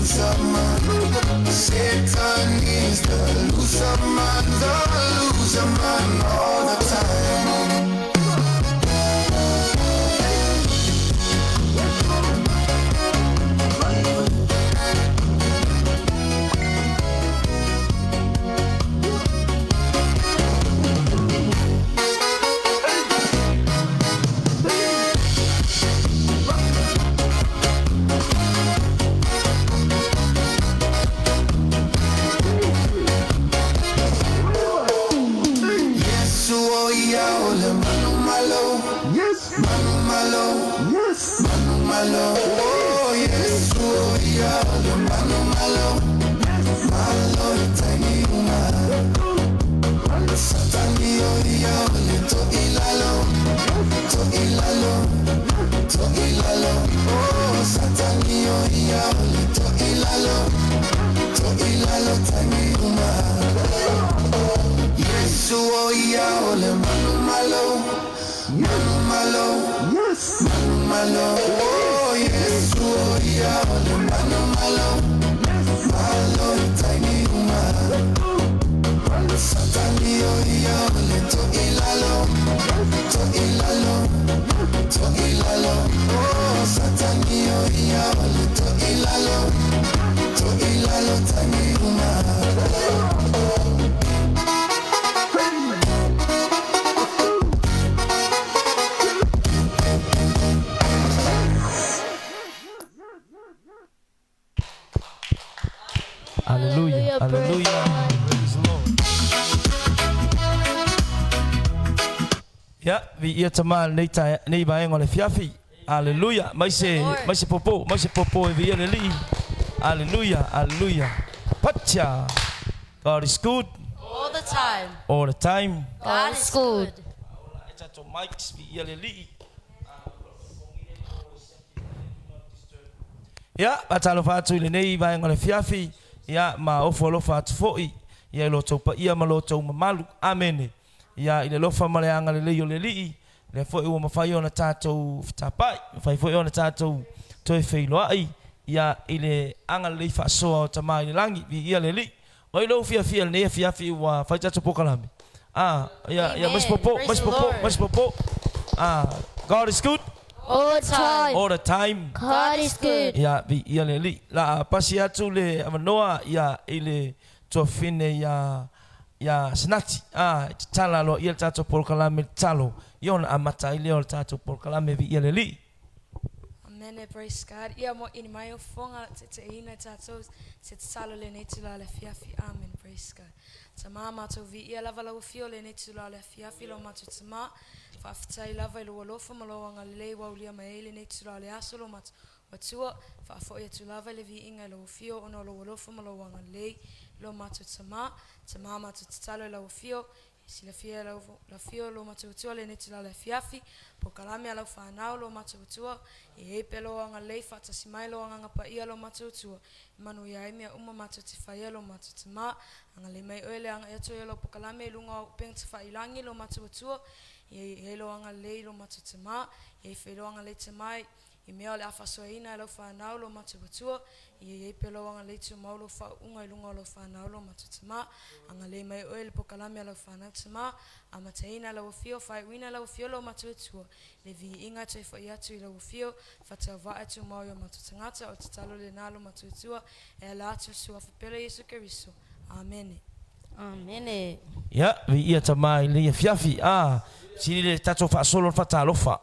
loser man. Satan is the loser man all the time. Oh yes, oh yeah, malo, tiny uma. Satani oh yeah, to ilalo. Oh Satani oh yeah, to ilalo, tiny uma. Yes, oh yeah, malo, yes, malo. Oh yes, oh yeah, malo, tiny uma. Satani oh yeah, to ilalo. Oh Satani oh yeah, to ilalo, tiny uma. Hallelujah, hallelujah. Praise the Lord. Yeah, vi ia tama nei vai ngole fiafi. Hallelujah. Mai se popo vi ia li. Hallelujah, hallelujah. Pacha. God is good. All the time. All the time. God is good. It's to mics vi ia li. Yeah, batalo fatu le nei vai ngole fiafi. Ya ma ofolo fatu foi. Ya lo topa ia ma lo to malu. Amen. Ya ile lofa male anga le li le foi o mafai ona tatou tapai fai foi ona tatou toi fei loai ya ile anga le fa so tama ile langi vi ia le li oi lo fia ne fia wa fai tatou pokalame ya mas popo God is good all the time God is good ya vi ia le li la pasi atu le amanoa ya ile tofine ya snati tala lo ia tato por kalame talo yon amata ile o tato por kalame vi ile li amen praise God ia mo in my fonga te ina tato se talo le netula le fiafi amen praise God tamama to vi ia lava lo fio le netula le fiafi lo matu tama fa fitai lava lo lo fo malo anga le wa ulia mai le netula le asolo mat watua fa fo ia tu lava le vi inga lo fio ono lo fo malo anga le lo matu tama matu talo la fio si la fio lo matu le netula le fiafi po kalame ala fa na lo matu e pelo anga le fa tasi mai lo anga pa ia lo matu manu ya ime uma matu fa ia lo matu tama anga le mai ole anga ya to lo po kalame lunga peng fa ilangi lo matu e lo anga le lo matu tama e fe lo anga le tama I mea le afa soina lo fa na lo matu e pelo anga le tu mau lo fa unga lunga lo fa na lo matu tama anga le mai oil po kalame lo fa na tama amateina lo fio fa wina lo fio lo matu le vi inga te fa ia tu lo fio fa ta va atu mau yo matu ngata o talo le na lo matu e la tu su fa pele Yesu Kristo amen amen ya vi ia tama ile fiafi sini le tato fa solo fa talo fa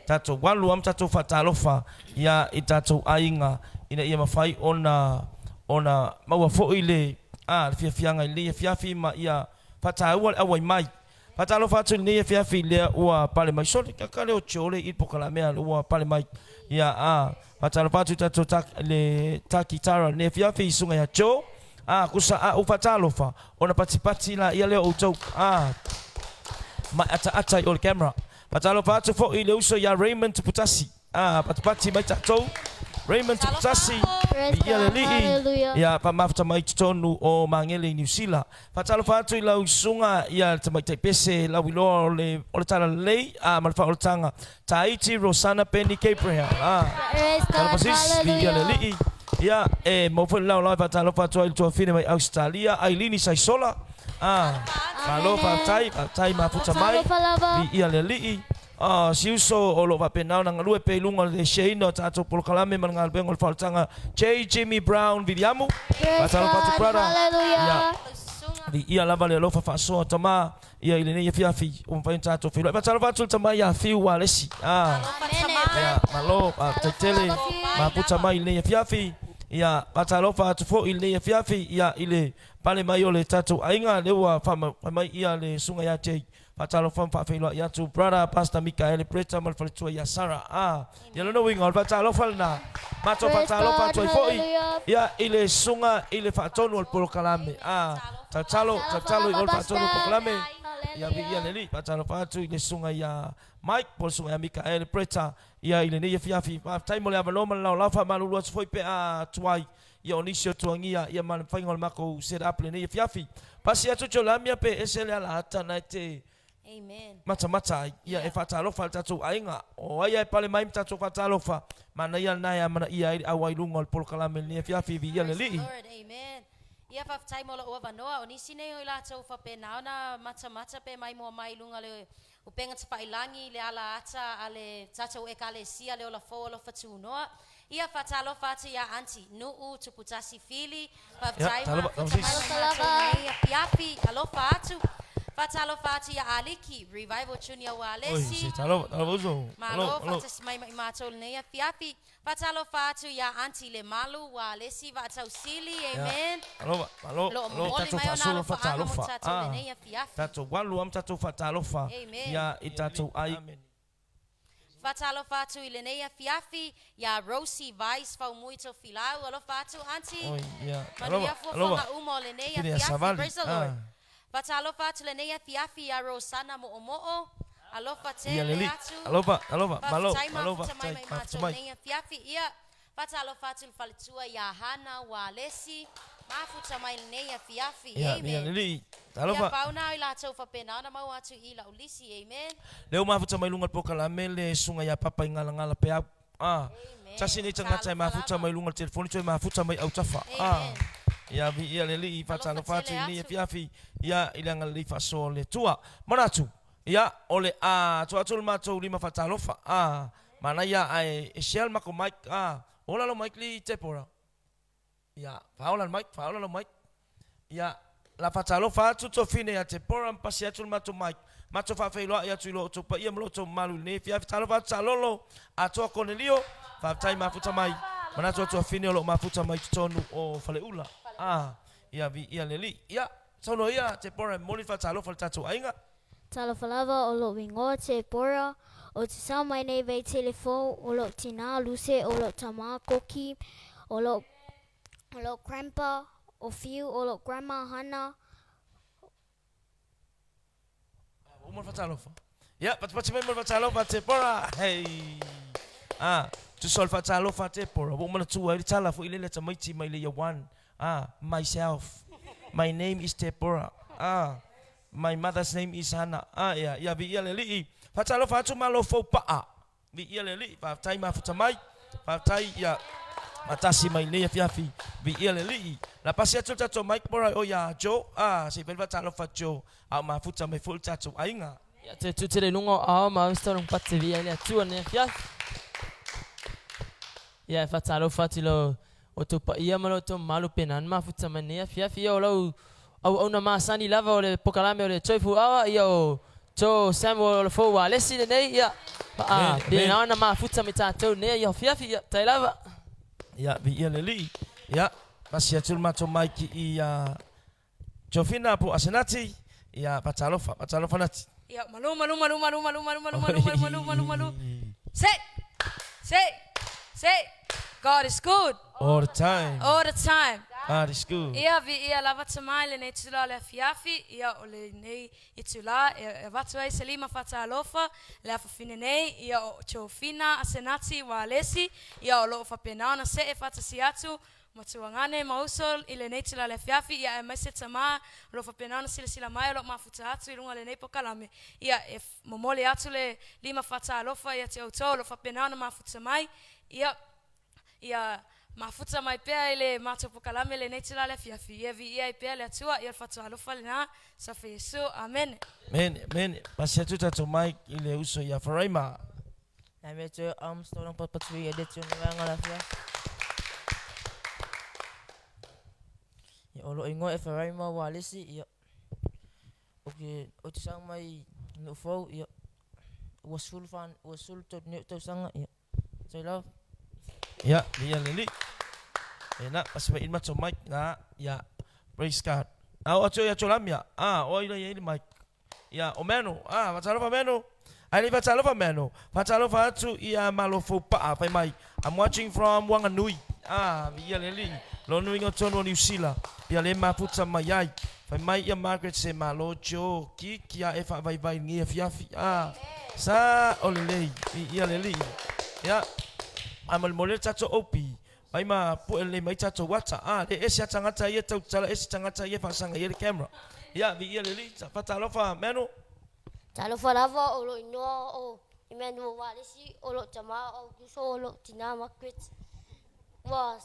tato walu am tato fatalofa ya itato ainga ina ia mafai ona maua fo ile fianga ile fiafi ma ia fataua awai mai fatalofa tu ile fiafi le ua pale mai soli kakale o chole i pokalamea ua pale mai ya fatalofa tu tato le takitara ne fiafi sunga ya cho kusa ufatalofa ona patipati la ia le o tau ma ata ol camera Patalo patu fo ile uso ya Raymond Putasi. Patupati mai tatou. Raymond Tasi. Praise Ia le God. li'i. Hallelujah. Ia pa mafuta mai tonu o mangele New Zealand. Fatalo fatu i lau sunga ia te mai te pese lau iloa o le tala lei a malfa o le tanga. Tahiti Rosanna Penny Gabriel. Praise Tala God. pasis ia le Hallelujah. li'i. Ia mo fo lau lau fatalo fatu ai tua fine mai Australia Ailini Saisola. Malo fatai mafuta mai. Palava. Ia le li'i. Si uso o lo vapenao na ngalue pe lunga le sheino tato polo kalame man ngal bengo faltanga J Jimmy Brown vidiamu Praise pasal patu God. prada Hallelujah. di ia lava le lofa faso tama ia ile ne fiafi um fa tato filo pasal patu tama ia fi walesi ya malo tetele ma puta mai ile fiafi ia pasal patu fo ile fiafi ia ile pale mai ole tato ainga lewa fa mai ia le sunga ya J Patalo fam fa filo ya tu brother pastor Mikael preta mal falitua ya Sara ya lo wing ol patalo falna mato patalo patoi foi ya ile sunga ile fatonu ol polo kalame tatalo ol fatonu polo kalame ya ya leli patalo patu ile sunga ya Mike pol sunga ya Mikael preta ya ile ne ya fi time le avalo mal la fa malu lo foi pe tuai ya onisio tuangia ya man faingol mako set up le ne ya fi pasi atu cholamia pe esele ala hata na te Amen. mata ia e fatalo falta tu ainga o ia pale mai tatu fatalo fa mana ia na mana ia awai lungol pol kalame ni fia fi ia le li Lord, amen. Ia fa tai mo o vanoa o nisi nei o la tau fa pe naona mata pe mai mo mai lunga le o penga te pailangi le ala ata ale tata o ekalesia le o la fo lo fatu noa. Ia fa talo fa te ia anti no u tu putasi fili fa tai mo ia piapi alo fa atu Fatalo fati ya aliki revival chunia walesi. talo uzo Malo fatas mai matol ne fiafi. Fatalo fatu ya anti le malu walesi vatau sili amen. Alo tatu fasolo fatalo fa tatu walu am tatu fatalo fa ya itatu ai Fatalo fatu ilenea fiafi ya Rosie Vice fa muito filau alo fatu anti. Alo umo lenea fiafi praise the Lord. Fatalo fatu lenea fiafi ya Rosanna Mo'o. Alofa tele atu. Alofa lenea fiafi ia. Fatalo fatu falitua ya Hana walesi. Mafuta mai lenea fiafi. Amen. Alofa fauna ila tau fa pena na mau atu ila ulisi amen. Leo mafuta mai lunga pokalame le sunga ya papa ngala pe Tasi ni tanga tai mafuta mai lunga telefoni toi mafuta mai autafa ya vi ia le li fatalo fatu ni fiafi ya ilanga li faso le tua manatu ya ole tu mato lima fatalo fa mana ya ai shell mako mic ola lo mic li tepora ya faula lo mic ya la fatalo fatu to fine ya tepora mpasi atul mato mic mato fa feilo ya tuilo to pa ia mloto malu ne fiafi talo fatu salolo ato Cornelio fa tai mafuta mai manatu to fine lo mafuta mai tonu o faleula ia vi ia leli ia sono ia te pora moni fa talo fa tatu ainga Talo falava o lo wingoa te pora o te sa mai nei vei telefo o lo tina luse o lo tama koki o lo grandpa o fiu o lo grandma Hana o mo fa talo fa ia pat mai mo fa talo fa te pora hey tu sol fa talo fa te pora o mo tu ai tala fo ile le tamaiti mai le ya one myself. My name is Deborah. My mother's name is Hannah. Ya vi ia leli. Fatalo fatu malo fo pa. Vi ia leli. Fa tai mafuta mai. Fa tai ya matasi mai le fiafi. Vi ia leli. La pasia tu tato Mike Bora o ya Jo. Se vel fatalo fatu. Au mafuta mai full tato ainga. Ya te tu te nungo ma storong patte vi ia tu ne fiafi. Ya fatalo fatilo o to pa ia malo to malu penan mafuta mania fiafi o lau au na masani lava o le pokalame o le choifu awa ia o to Samuel fo wa lesi nei ia pena na mafuta mitato nei ia fiafi ia tai lava ia vi ia leli ia pasia tul mato maiki ia Jofina po asenati ia patalofa nati ia malu say God is good all the time. all the time. Ah, that's good. Ia vi ia lava tamai le nei tula le fiafi ia o le nei i tula e watu ai se lima fata alofa le afafine nei ia o chofina a senati wa lesi ia o lo fapena na se e fata siatu matuangane mausol i le nei tula le fiafi ia e maise tama lo fapena na sila mai lo mafuta atu i runga le nei pokalame ia e momole atu le lima fata alofa ia te auto lo fapena na mafuta mai ia mafuta mai pea ile mato pokalame le netila le fiafi ia vi ia pea le atua ia fatu alofa le na sa fe Yesu amen Men, pasi tu tato mai ile uso ya Faraima. Na me te storong patpatui ede tu nga la fia. Ya olo ingo e Faraima wa lesi ya. Okay, o te sang mai no fo ya. wasul tot ni to sang ya. So love. Ya, dia lili. Enak pas main macam mic na ya. Praise God. Acho ya cholamia. O ile ile mic. Ya, o meno. Macam apa meno? Ani macam apa meno? Macam apa tu ia malofo pa apa mai. I'm watching from Wanganui. Dia lili. Lo nui ngoton New Zealand. Dia lema puta mayai. Fai mai ia Margaret se malojo ki kia e fa vai ngi fiafi. Sa olele. Ia lili. Ya. Amal mole tato opi. Mai ma po ele mai tato wata. Le esi atangata ia tau tala esi tangata ia pasanga ia camera. Ya vi ia lili fata lofa meno. Talofa lava o lo inoa o Emmanuel Walesi o lo tama o kuso o lo tina Margaret. Was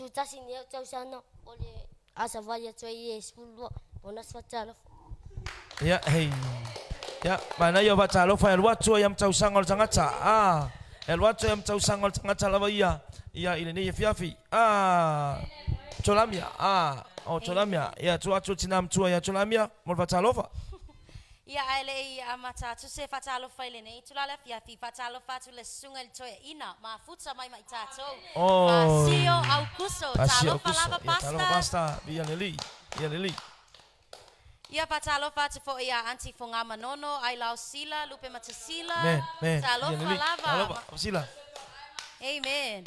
utasi ni tau sana o le asavaya toi sulwa ona fata lofa. Ya hey. Ya mana yo fata lofa el watu yam tau sangol tangata. El watu yam tau sangol tangata lava ia. Ia ile ni fiafi. Cholamia. Cholamia. Ya tu atu tinam tua ya cholamia mo fata lofa. Ia ele amata tu se fatalo faile nei tu la fiafi fatalo fatu le sunga il toe ina ma futsa mai tato. Pasio au kuso talo falava pasta. Talo pasta via lili. Ia lili. Ia fatalo fatu fo ia anti fonga manono ai lau sila lupe matasila. Talo falava. Talo sila. Amen.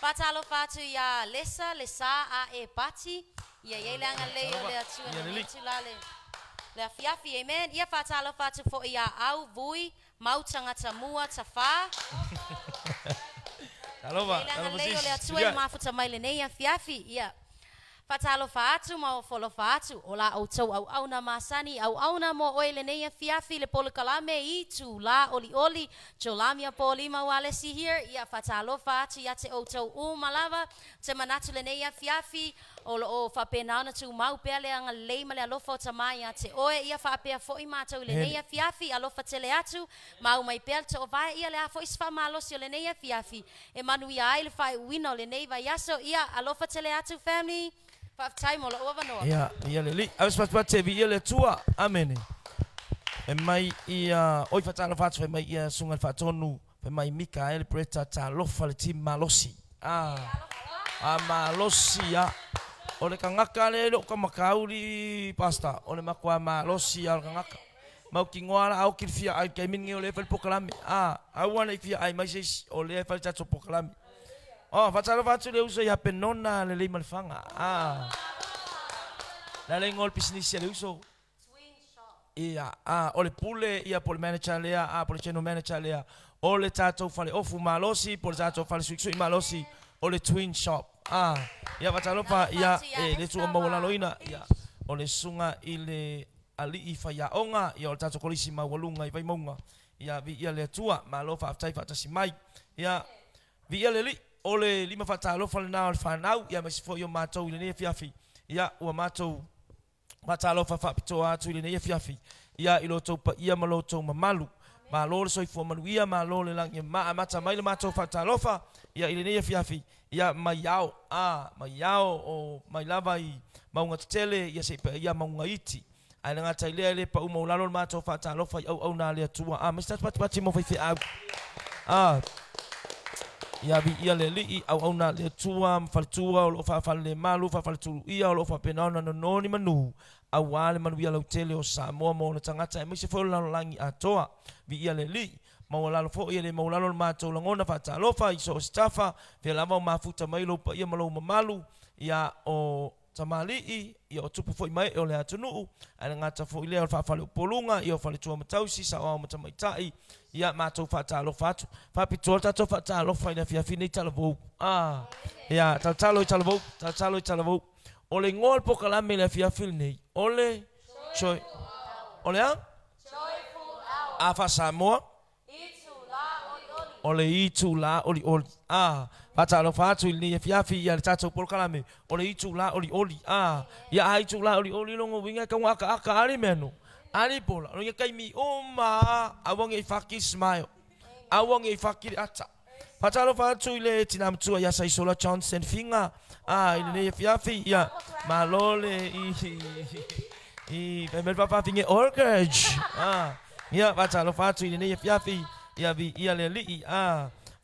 Fatalo fatu ia lesa a e pati. Ia yelanga leo le atu nei tu la le. Le fiafi amen ia fatalo fatu fo ia au vui mau tangata mua tafa Taloba leo le atu mafuta mai le nei fiafi ia fatalo fatu mau folo fatu ola au na masani au na mo oile nei fiafi le polokalame i tu la oli cholamia polima wale si here ia fatalo fatu ia te o malava te manatu le nei fiafi o fa pena na tu mau pele anga le male alofa tamai ate oe ia fa pe fo i mato le nei fiafi alofa tele atu mau mai pel to vai ia le fo isfa malo si le nei fiafi e manu ia ile fa wino le nei vai yaso ia alofa tele atu family fa time ola over no ia le aos pas te vi le tua amen e mai ia oi fatalo fatu e mai ia sunga fatonu e mai Mikael Preta ta lofa le tim malosi malosi ya ole kangaka le lo kamakauri pasta ole makwa malosi al kangaka mau kingwala au kilfia ai kaimin ngi ole fel pokalami au wana ifia ai mai sis ole fel tatso pokalami fatalo fatu le uso ya penona le le malfanga la le ngol business le uso ia ole pule ia pole manager lea pole channel manager lea ole tato fale ofu malosi pole tato fale suiso malosi ole twin shop ia fatalo pa ia le tu mo loina ia ole sunga ile ali ifa ya onga ia ole tato kolisi mawalunga i vai monga ia vi ia le tua malofa aftai fatasi mai ia vi ia le ole lima fatalo fale na fanau ia mesifo yo mato ile ne fiafi ia o mato fatalo fa pito atu ile ne fiafi ia iloto pa ia maloto mamalu malole soifo manuia malole lang ma mata mai le mato fatalo fa ia ile ne fiafi ia maiao o mai lava i maunga tele ia se ia maunga iti ai nga taile le pa uma ulalo mato fatalo fa au na le tua mr pati mo fi au ia vi ia le li au na le tua faltua o fa le malu fa faltu ia o fa penana no ni manu au ale manu ia lo tele o Samoa mo na tangata e se fo langi atoa vi ia le li maulalo fo ia le maulalo matou lagona faatalofa i so o stafa fe lava o mafuta mai lo pa ia malou mamalu ia o tamali'i ia o tupu fo'i mai o le atunuu ana ngata fo'i lea o le fa'afale upolunga ia o faletua matausi sa o matamaita'i ia matou fa'atalofa atu fa'apitoa tatou fa'atalofa i le afiafi nei talavou ia talatalo i talavou o le igoa le pokalame i le afiafi lenei o le joy o le a a fa'asamoa o le itu la oli fa'atalofa atu i lenei afiafi ia le tatou polokalame o le itu la oli ia a itu la oli logo uiga kauga aka ali meno ali pola o ia kaimi uma auage i faki smile auage i faki ata fa'atalofa atu i le tinamatua ia saisola Johnson finga i lenei afiafi ia malole i pemel fafafinge orchage ia fa'atalofa atu i lenei afiafi ia vi ia le li'i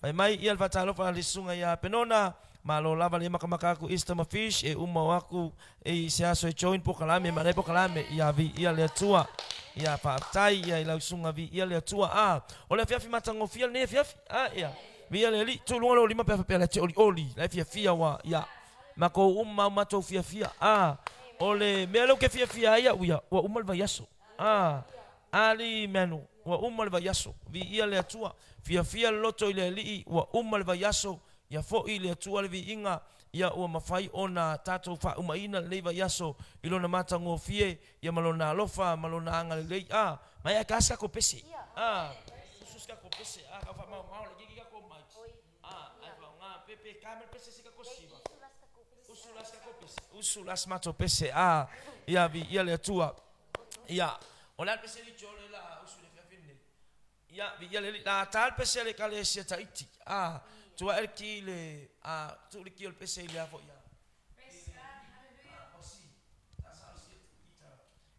Mai mai ia fatalofa le sunga ia penona malo lava le makamaka ku Easter fish e uma waku e se aso e join pokalame ma le pokalame ia vi ia le tua ia pa tai ia ila sunga vi ia le tua o le fiafi matango fia ne fiafi ia vi ia le li tu lunga lo lima pe le te oli le fia wa ia mako uma mato fia o le melo ke fia ia uia wa uma le yaso ali menu wa uma le yaso vi ia le tua fia loto ile li wa uma le yaso ya fo ile tua le inga ya o mafai ona tato fa umaina le yaso ilona mata ngo fie ya malona lofa malona anga le mai kasa ko pese suska ko pese ka fa mau le gigi ko mai ai fa nga pepe kamel pese sika ko siba usulas ka ko pese usulas mato pese ya vi ya le tua ya ona pese li jole la usule fafine ya vi ya le la tal pese le kale sia taiti tua erki le tu le kiol pese le afo ya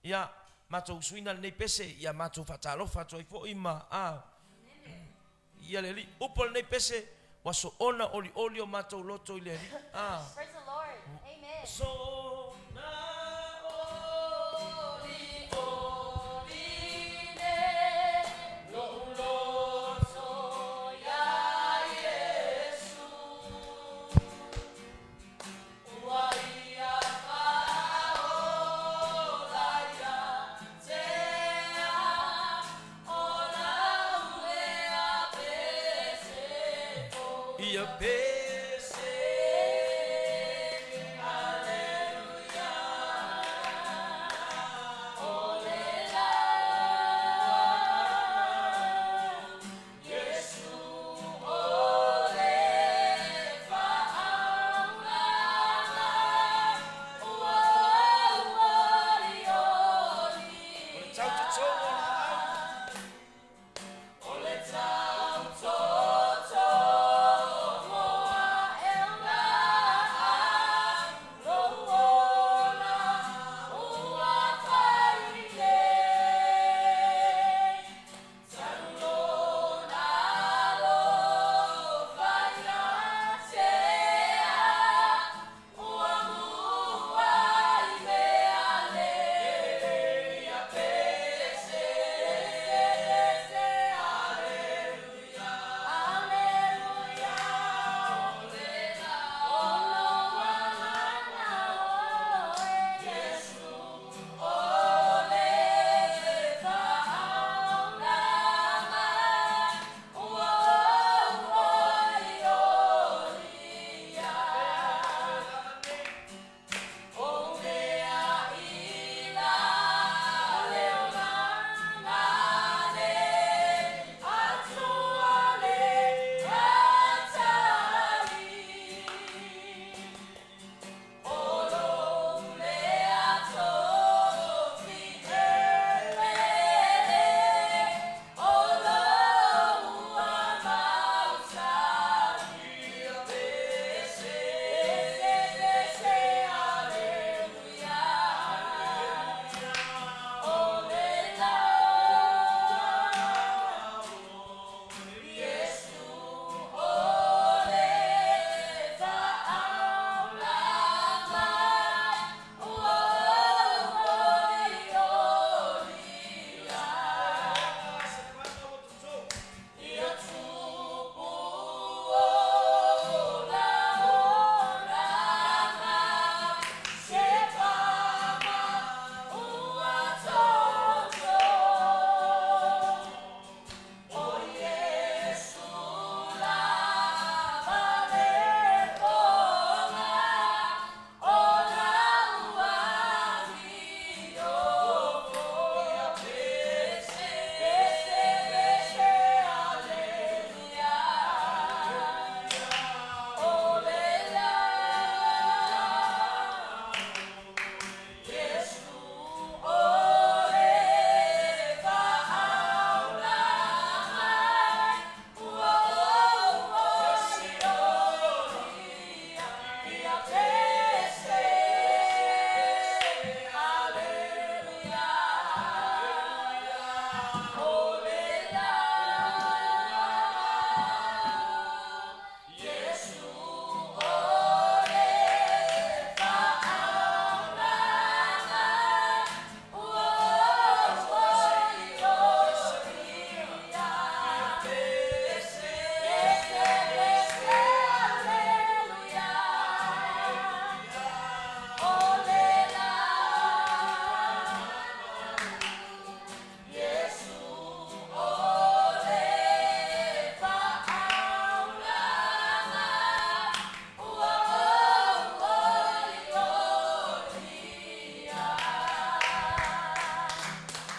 ya mato suina le pese ya mato fatalo fato ifo ima ya le li upol le pese waso ona oli o mato loto ile li Praise the Lord. Amen. so ia pese hallelujah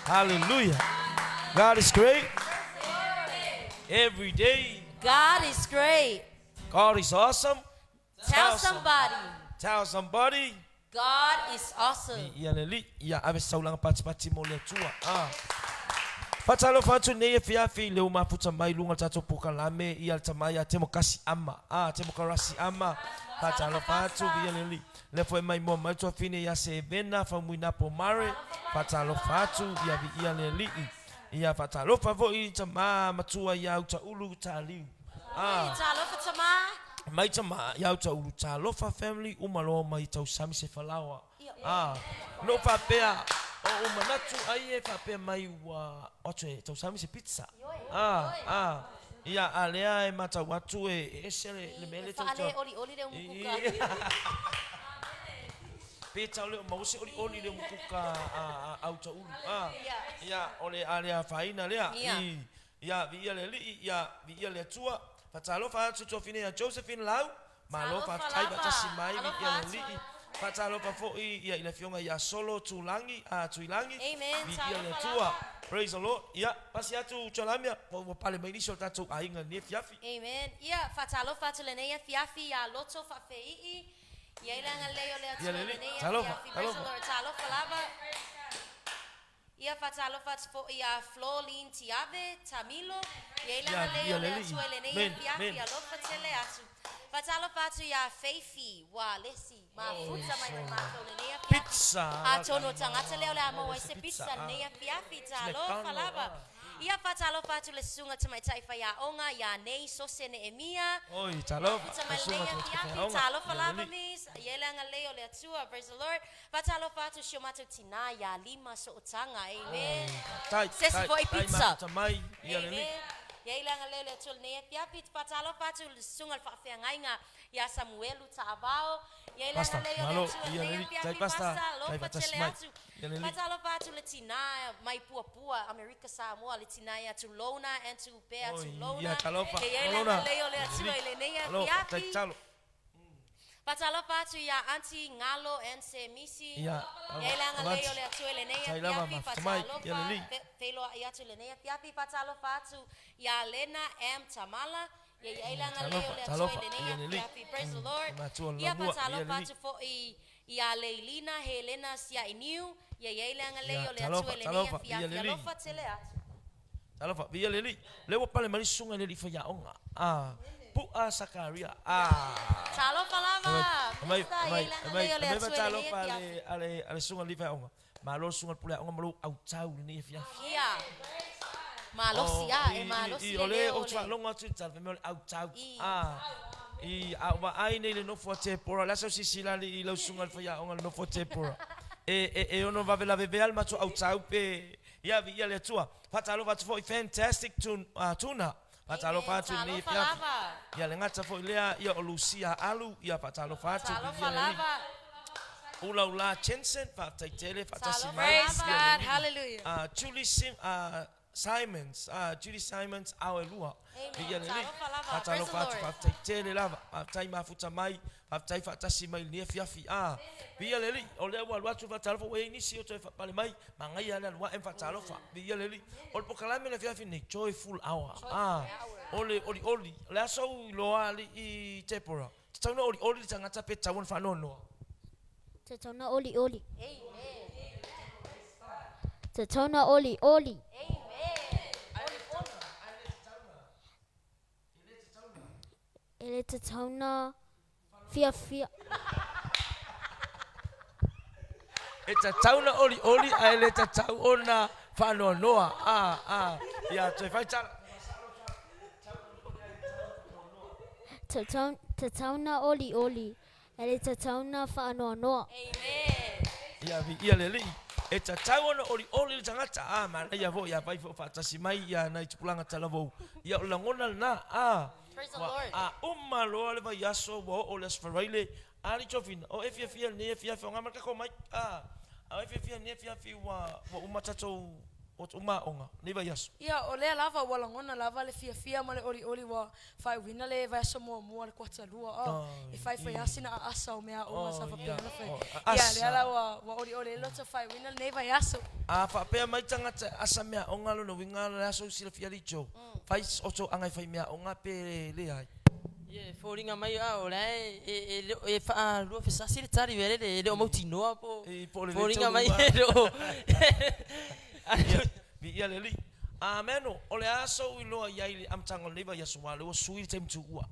Hallelujah. God is great. Every day. God is great. God is awesome. Tell somebody, Tell somebody. God is awesome. Ia leli ia ave saulang pati mo le tua. Patalo fatu ne fiafi le uma puta mai lunga tato puka lame ia tamaya temo kasi ama. Temo karasi ama. Patalo fatu ia leli. Le foi mai mo mai tua fine ia se vena fa muina po mare. Patalo fatu ia vi ia leli. Ia patalo favo i tama matua ia uta ulu taliu. Talofa tama. Mai tama ia uta ulu talofa family umalo mai tau sami se falawa. No fa pea o umanatu ai e fa pea mai wa oche tau sami se pizza. Ia alea e mata watu e sele le mele tau. Fale oli le umukuka. Peta ole mausi oli le mukuka auta ulu. Ia ole alea faina lea. Ia via le li ia via le tua. Patalo fa tu fine ya Josephine Lau. Malo fa tai ba tasimai via le li. Patalo pa fo ia ila fionga ya solo tulangi tuilangi. Amen. Via le tua. Praise the Lord. Ia pasi atu chalamia po pale mai nisho tatu ainga ni fiafi. Amen. Ia fatalo fatulenea fiafi ya loto fa fei. Ia ilanga leo le atulenea fiafi. Praise the Lord. Talo falava. Ia fatalo fo ia Flolin Tiave Tamilo. Ia ilanga leo le atulenea fiafi ya lofa tele atu. Fatalo fatu ya Feifi wa lesi mafuta mai matolenea fiafi. Pizza. Atono tangata leo le amo ese pizza nea fiafi talo falava. Ia fatalo fatu le sunga tamai taifa ya onga ya nei sose ne emia. Oi, talo. Talo falava mis. Yelanga leo le atua. Praise the Lord. Fatalo fatu shomato tina ya lima so otanga. Amen. Sesi foi pizza. Tamai. Amen. Yelanga leo le atua ne fiafi. Fatalo fatu le sunga fa ngainga ya Samuelu Taabao. Yelanga leo le atua ne fiafi pasta. Lofa tele atu. Patalo fatu le tina mai pua America Samoa le tina ya to Lona and to Pea to Lona. Ia talofa. Lona. Leo le atua ile nei fiafi. Patalo fatu ya Auntie Ngalo and se Misi. Yelanga leo le atua ile nei fiafi. Patalo felo ya to le nei fiafi. Patalo fatu ya Lena M Tamala. Yelanga leo le atua ile nei fiafi. Praise the Lord. Ia patalo fatu fo ia Leilina Helena sia iniu ia ilanga leo le atu le nia fiafi alofa tele atu. Talofa via leli. Lewa pale mali sunga leli fa ya onga. Pu Sakaria. Talofa lava. Mai talofa ale sunga li fa onga. Malo sunga pula onga malo au tau ni fiafi. Ia. Malosia e malosia. Ole o twa longa tu tsalve me au tau. Wa ai nei le no forte pora la so sisila li lo sunga fa ya onga no forte pora. Ono va vela veve al macho au tau pe ia via le tua. Patalo va for fantastic tuna. Patalo fa tu ni fiafi. Ia le ngata fo lea ia o Lucia alu ia patalo fa tu via le. Ula Jensen fa taitele fa tasima. Praise God. Hallelujah. Judy Simons awelua. Via le. Praise Patalo the fa tu fa Lord. taitele lava. Tai mafuta mai. Tai fa tasima ni fiafi. Via le. Ole wa watu fa talo we ni si o toi fa pale mai. Mangai ala wa em fa talo fa. Via le. Ol pokalame le fiafi ni joyful hour. Oli. La so lo ali I tepora. Tsauna oli tangata pe tawon fa no. Tatona oli oli. Amen. Tatona oli oli. Ele tatona fia. Eta tauna oli aile ta tauna fa noa. Ya te fa tala. Tatona oli oli. Ele tatona fa no. Amen. Ya vi ia le. Eta tauna oli tangata ma ya vo ya vai fo fa tasimai ya na tupulanga tala vo. Ya langona na Praise the Lord. Umalo le vai yaso vo ole sferaile ali chofin o efia ne efia fa ngama ka ko mai efia ne efia fi wa umatato o tu maonga ni vai aso Ia o lea lava walangona lava le fia ma le oli wa fai wina le vai so mo le kwata lua e fai fai asina a asa o mea o sa fa pena fai ia le ala wa oli lo fai wina le vai aso a fa pe mai tanga asa mea onga lo no winga le aso sila fia licho fai o to angai fai mea onga pe le ai Ye foringa mai o le e fa lo fe sa sile tari vele le o mauti no po foringa mai lo vi ia le li a meno o le aso i loa ia i am tango leva ia so wale o sui tem tu ua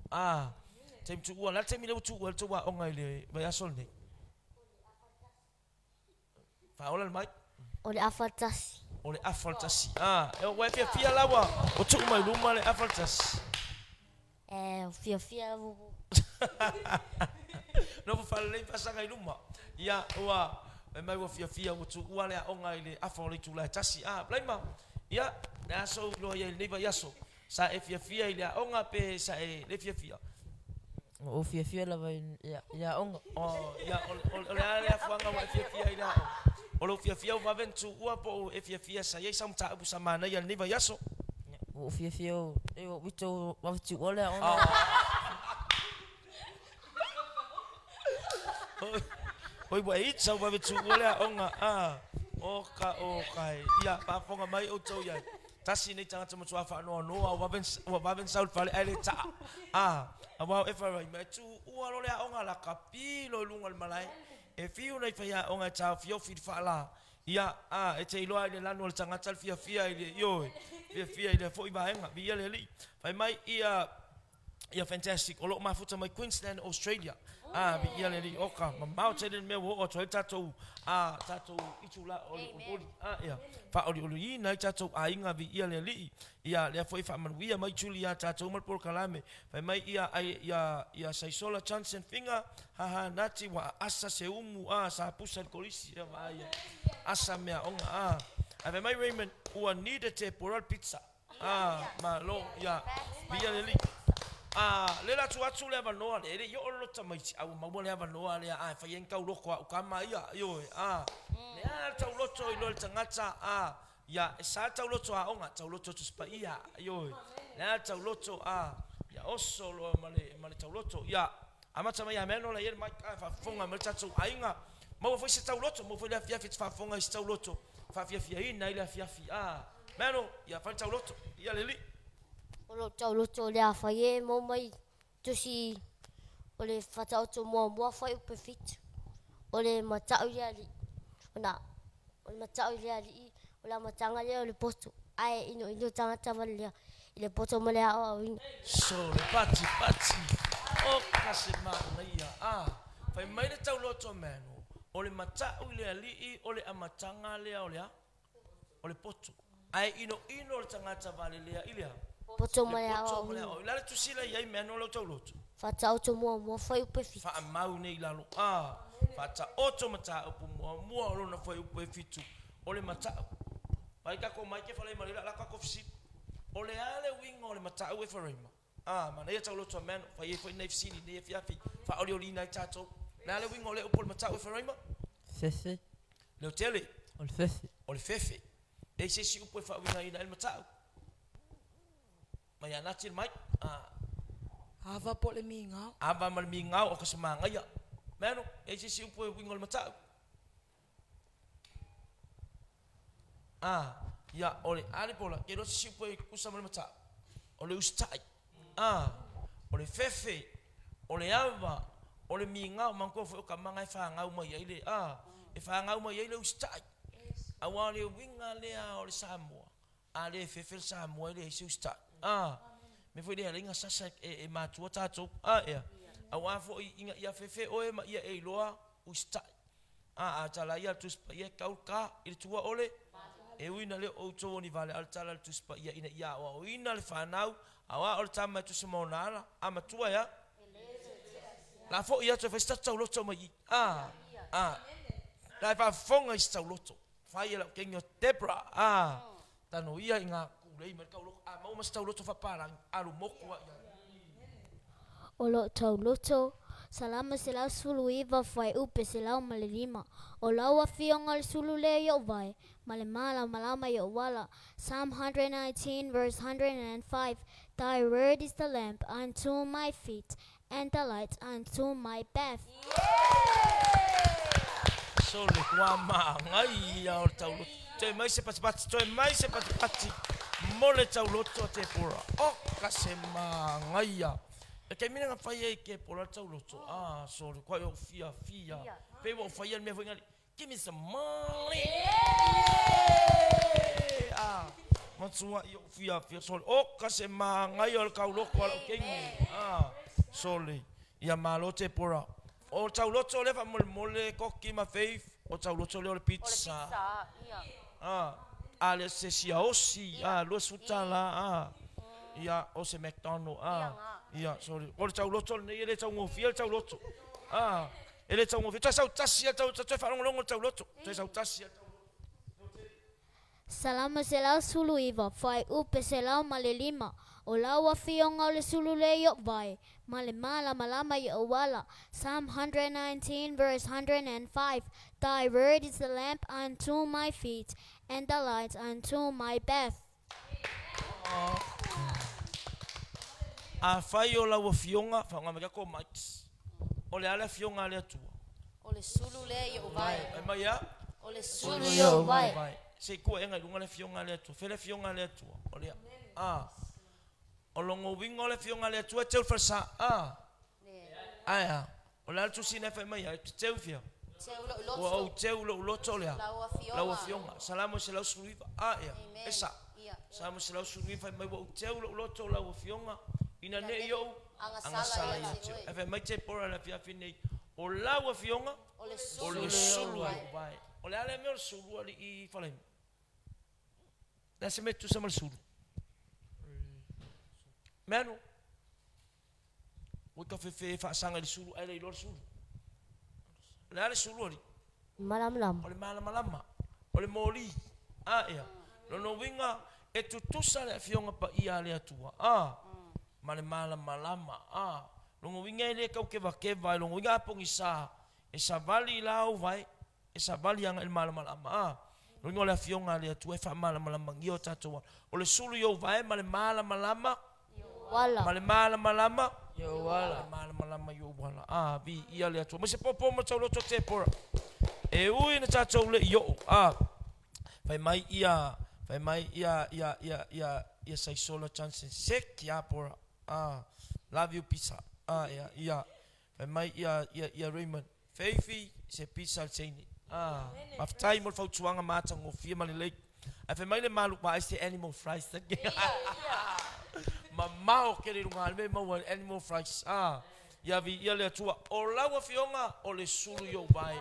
tem tu ua la tem le tu ua tu wa onga le vai aso ne fa ola mai O le afatasi. o le afaltasi e o fia lawa o tu mai luma le afaltasi Fia no fa le pasanga i luma ia ua mai wa fia o tu ua le onga le afole tu la tasi blaima ia na so lo ia le vai aso sa e fia i le onga pe sa e le fia o fia la vai ya onga ia o le ale afanga wa fia i la o lo fia o vaventu ua po e fia sa ia sa mta abu samana ia le vai aso o fia e o wito wa tu ole ona oi wa itsa wa vetu ole onga o kai ia pa fonga mai o tau ia tasi nei tanga tamo tua fa no wa vaven saul fale ele ta wa e fa mai tu ua lo le onga la kapi lo lunga le malai e fiu nei fa ia onga ta fio fi fa la ia e te ilo ile lanu le tanga tal fia ile yo fia ile foi ba enga bi ile li fa mai ia fantastic o lo mafuta mai Queensland Australia bi ia le li oka ma te den me o to tato tato itula o ia fa o i na tato inga bi ia le li ia le foi fa man ia mai Julia tato mal por kalame fa mai ia sai sola chance and finger nati wa asa se umu sa pusa kolisi ia ia asa mea onga ave mai Raymond ua nida te poral pizza ma lo ia bi ia le li le la tu le vanoa le yo lo tamai au ma le vanoa le fa yen ka lo ko ka mai yo le ta lo to i lo tangata ya sa ta lo to onga ta lo to spa ia yo le ta lo to ya oso lo male ta lo to ya ama ta mai ameno le yen mai fa fonga mal ta tu ainga ma fo se ta lo to mo fo le fia fit fa fonga sta lo to fa fia ina ile fia meno ya fa ta lo to ya le li O lo tau loto le a whaie mo mai tusi o le whatauto mua whai upe fit. O le matau ia li. O le matau ia li o la matanga lea o le poto. Ai ino tangata wale lea i le poto ma lea o awina. So le pati o kase maa ia fai mai le tau loto meno o le matau lea li o le amatanga lea o le poto. Ai ino le tangata wale lea i lea Poto ma lea o awina. Lale tu sila iai meno lo tau loto. Whatauto mua whai upe fit. Fa mau nei lalo fata oto mata upu mua lo na fai upe fitu o le matau. Mai ka ko mai ke fale malila la ka kofisi. O le ale wingo o le matau e farema. Ma nei tau loto meno fai nei fisini nei fiafi fa oli nei tato. Na le wingo le upu le matau e farema. fefe Le tele o le fefe o le fefe. E se si upu e fa winga ina el matau. Mai anati mai ava po le minga aba mal mingau o kasamanga ia meno e si upo wingol matau ia ole ali pola ke ro si upo kusa mal matau ole ustai ole fefe ole ava ole mingau manko fo ka manga fa ngau mai ile e fa ngau mai ile ustai awale winga le ole samoa ale fefe samoa ile si ustai me foi de linga sasa e matua tato ia awa fo inga ia fefe o ma ia e loa usta tala ia tu spa ia kauka il tua ole e wina le o to ni vale al tala tu spa ia ina ia o wina le fanau awa o tama tu semonala ama tua ya la fo ia tu festa tau loto mai la fa fonga sta loto fa ia la kenyo debra tano ia inga lei mer ka lo mau mas tau loto fa parang alu moko O lo tau loto Salama se lau sulu iwa fai upe se lau ma le lima. O lau a fionga le sulu le yo vai. Ma le mala malama yo wala. Psalm 119 verse 105. Thy word is the lamp unto my feet and the light unto my path. So le kwa ma ngai ya o tau loto. Toi mai se pati toi mai se pati. Mole tau loto te pora. O ka se ma ngai ya. E ke mina fai e ke pora tau loto. So le kwa yo fia. Pe wo fai me foi ngali. Give me some money. Matsua yo fia so o ka se ma ngai o ka loko o kengi. So le ia malo te pora. O tau loto le fa mole koki ma faith. O tau loto le pizza. Ale se sia osi. Lo sutala. Ia o se McDonald. Ia sorry. O tau loto ne le tau ngofia tau loto. Ele tau ngofia. Tau tasi tau fa longo tau loto. Tau tasi. Salama se lau sulu iwa, fai upe se lau ma le lima. O lau a fionga o le sulu le yo vai. Ma le mala malama yo wala. Psalm 119 verse 105. Thy word is the lamp unto my feet and the light unto my path. A fai o lau a fionga, fa ngameka ko mics. O le ala fionga le atua. O le sulu le yo vai. Mai ya? O le sulu yo vai. Se ko enga lunga le fionga le atua. Fele fionga le atua. O le o longo wingo le fionga le atua teu fasa. O la tu sine fa mai ya teu fia. O teu lo loto le. La o fionga. Salamo se la suiva. Esa. Salamo se la suiva mai o teu lo loto la o fionga. Ina ne yo anga sala ya teu. E fa mai te pora la fia fine. O la o fionga. O le sulu vai. O le ale me sulu ali I falem. Nasi metu sama sulu. Manu. Wika fe fa sanga di sulu ale lor sulu. Le ale sulu ali. Malam-lam. Ole malam-malama. Ole moli. Ia. Lono winga e tutusa le fionga pa ia le atua. Male malam-malama. Longo winga ele kau ke vai longo winga pongi sa. E sa vali lau vai. E sa vali anga il malam-malama. Longo le fionga le atua e fa malam-malama ngio tatua. Ole sulu yo vai male malam-malama. Wala. Male malam-malama. Yo wala. Malam-malama yo wala. Vi ia le atua. Mase popo ma tau loto te pora. E ui na tatou le yo. Fai mai ia sai sola chance sek ya pora. Love you pizza. Ia. Fai mai ia Raymond. Faithy se pizza tini. Aftai mo fau tuanga mata ngo fia mali lake. Fai mai le malu pa este animal fries. Mamao ke le lunga me mo animal fries. Ia vi ia le tua. O lawa fionga o le sulu yo vai.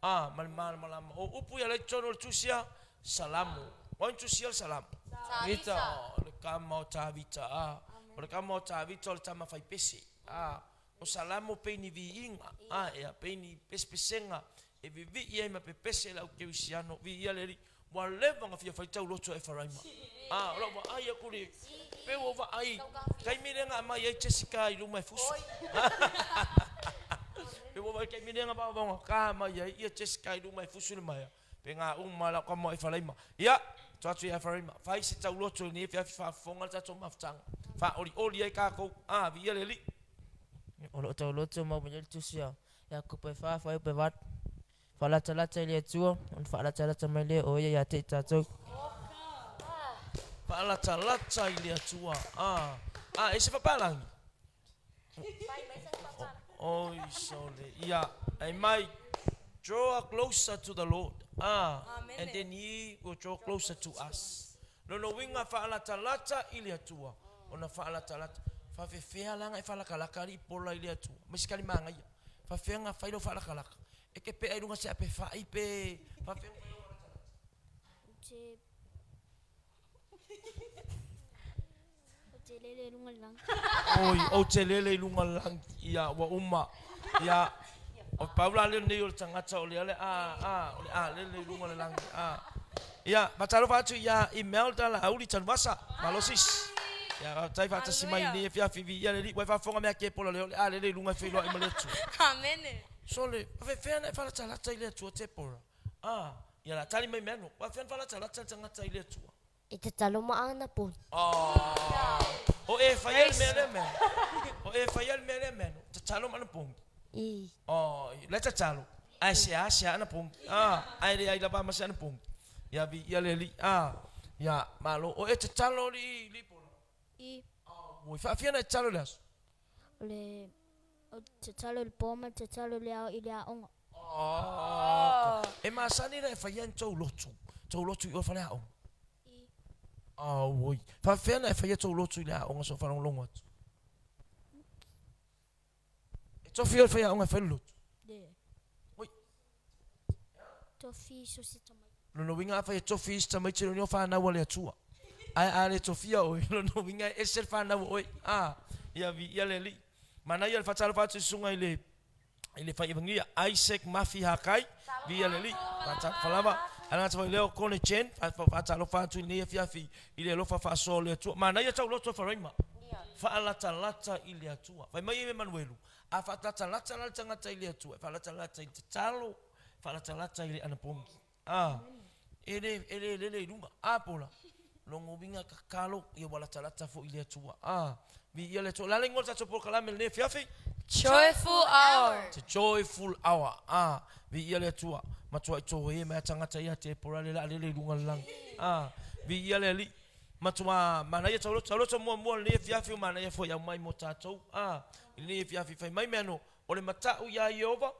Malama. O upu ya le tono tusia salamu. Wan tusia salamu. Vita. Le kama o ta vita. O le kama o ta vita o le tama fai pese. O salamu peini vi inga. Ya peini pespesenga. E vi ia ma pepese la ke usiano vi ia le wa leva nga fia fai tau loto e faraima. Ora wa ai akuri. Pe wo va ai. Kai mirenga mai ai Jessica I lumai fusu. Pe wo vai kai mirenga ba ba ka mai ai ia Jessica I lumai fusu le mai. Pe nga mala ka mo e faraima. Ia, tatu e faraima. Fai se tau loto ni fia fa fonga tatu maftang. Fa oli ai ka ko. Vi ia le li. O tau loto mau menjadi tusia. Ya ko pe fa pe vat. Fala chala le tua, on fala chala mai le o ya te tatou. Fala chala le tua. Ese fa palang. Oh, sorry. Yeah, I might draw closer to the Lord. And then He will draw closer to us. No winga fala chala ile tua. Ona fala chala. Fa fea langa e fala kalakari pola ile tua. Mesikali manga ia. Fa fea nga failo fala kalaka. E ke pe ai lunga se ape fai pe fa fe Te lele lunga lang. o te lele lunga lang ia wa uma ia o Paula le nei o tangata o le ale lele lunga lang ia patalo fa tu ia email dala auli tanwasa malosis Ya tai fa tasi mai ni fia fi vi ya le wa fa fonga me ke polo le ale le lunga fe lo i male tu. Amen. Sole fa fe na fa la tala tai le tu te pora. Ya la tali mai meno. Wa fe fa la tala tanga tai le tu. I te talo maana po. O e fa yel me me. O e fa yel me me. Te talo mana pung. I. Le te talo. Ai se ana pung. Ai la ba ma se ana pung. Ya vi ya le li. Ya malo o e te talo li pora. I. O fa fe na talo las. Le o te talo le poma, te talo le au i le aonga. E ma sani le fa yan tau lotu. Tau lotu i o fa le aonga. Oi. Fa fena e fa tau lotu i le aonga so fa longo atu. E tofi o fa ya aonga fa lotu. De. Oi. Tofi so se tamai. Lono winga fa tofi sta mai tiro ni fa na wale atua. Ai le tofi o lono winga e se fa na oi. Ya vi ya le li. Mana ya fa talo fa sunga ile fa evangelia Isaac Mafi Hakai vi ya le li. Fa falava ana tsa leo kone chen fa talo fa tu ni fiafi ile lo fa so le tu mana ya tau lo to fa rima. Fa lata ile atua. Fa mai Emmanuelu. A fa lata ngata ile atua. Fa lata ile talo. Fa lata ile ana pongi. Ele lunga. Pola. Longo binga kakalo ia wala lata fo ile atua. Vi ile to la lengol sa po kala mel ne fiafi. Joyful hour. It's a joyful hour. Vi ile atua. Matua ito e me tangata ia te pora le lunga lang. Vi ile li. Matua mana ia taulo mo le fiafi mana ia fo ya mai mo tatou. Le fiafi fai mai meno. Ole matau ya Yehova.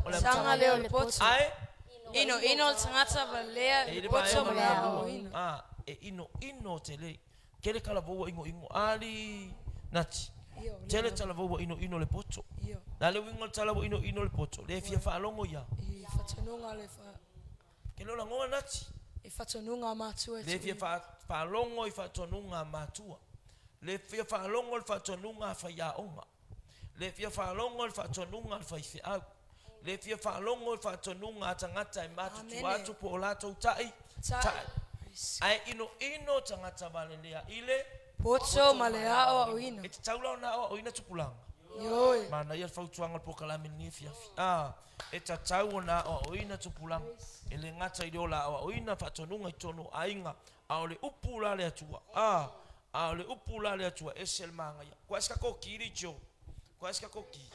Ole Sanga leo le poto. Ai. Ino tangata valea le poto malea. Ino tele. Kele kala vo ingo ali nati. Tele tala vo ino le poto. La le wingo tala vo ino le poto. Le fia fa longo ya. Fatanunga le fa. Kelo la ngoa nati. E fatanunga matua. Le fia fa longo I fatanunga matua. Le fia fa longo il fatanunga fa ya oma. Le fia fa longo il fatanunga fa ifi au. Le fia fa longo il fatanunga tangata I matu tuatu po lato tai. Ai ino tangata valelea ile. Poto malea o oina. E taula na o oina tupulanga. Yoi. Mana ia fau tuanga po kala mini fiafi. E tau na o oina tupulanga. Ele ngata I ola o oina fatonunga itono ainga. Aole upula le atua. Aole upula le atua esel manga ia. Kwa eska koki richo. Kwa eska koki.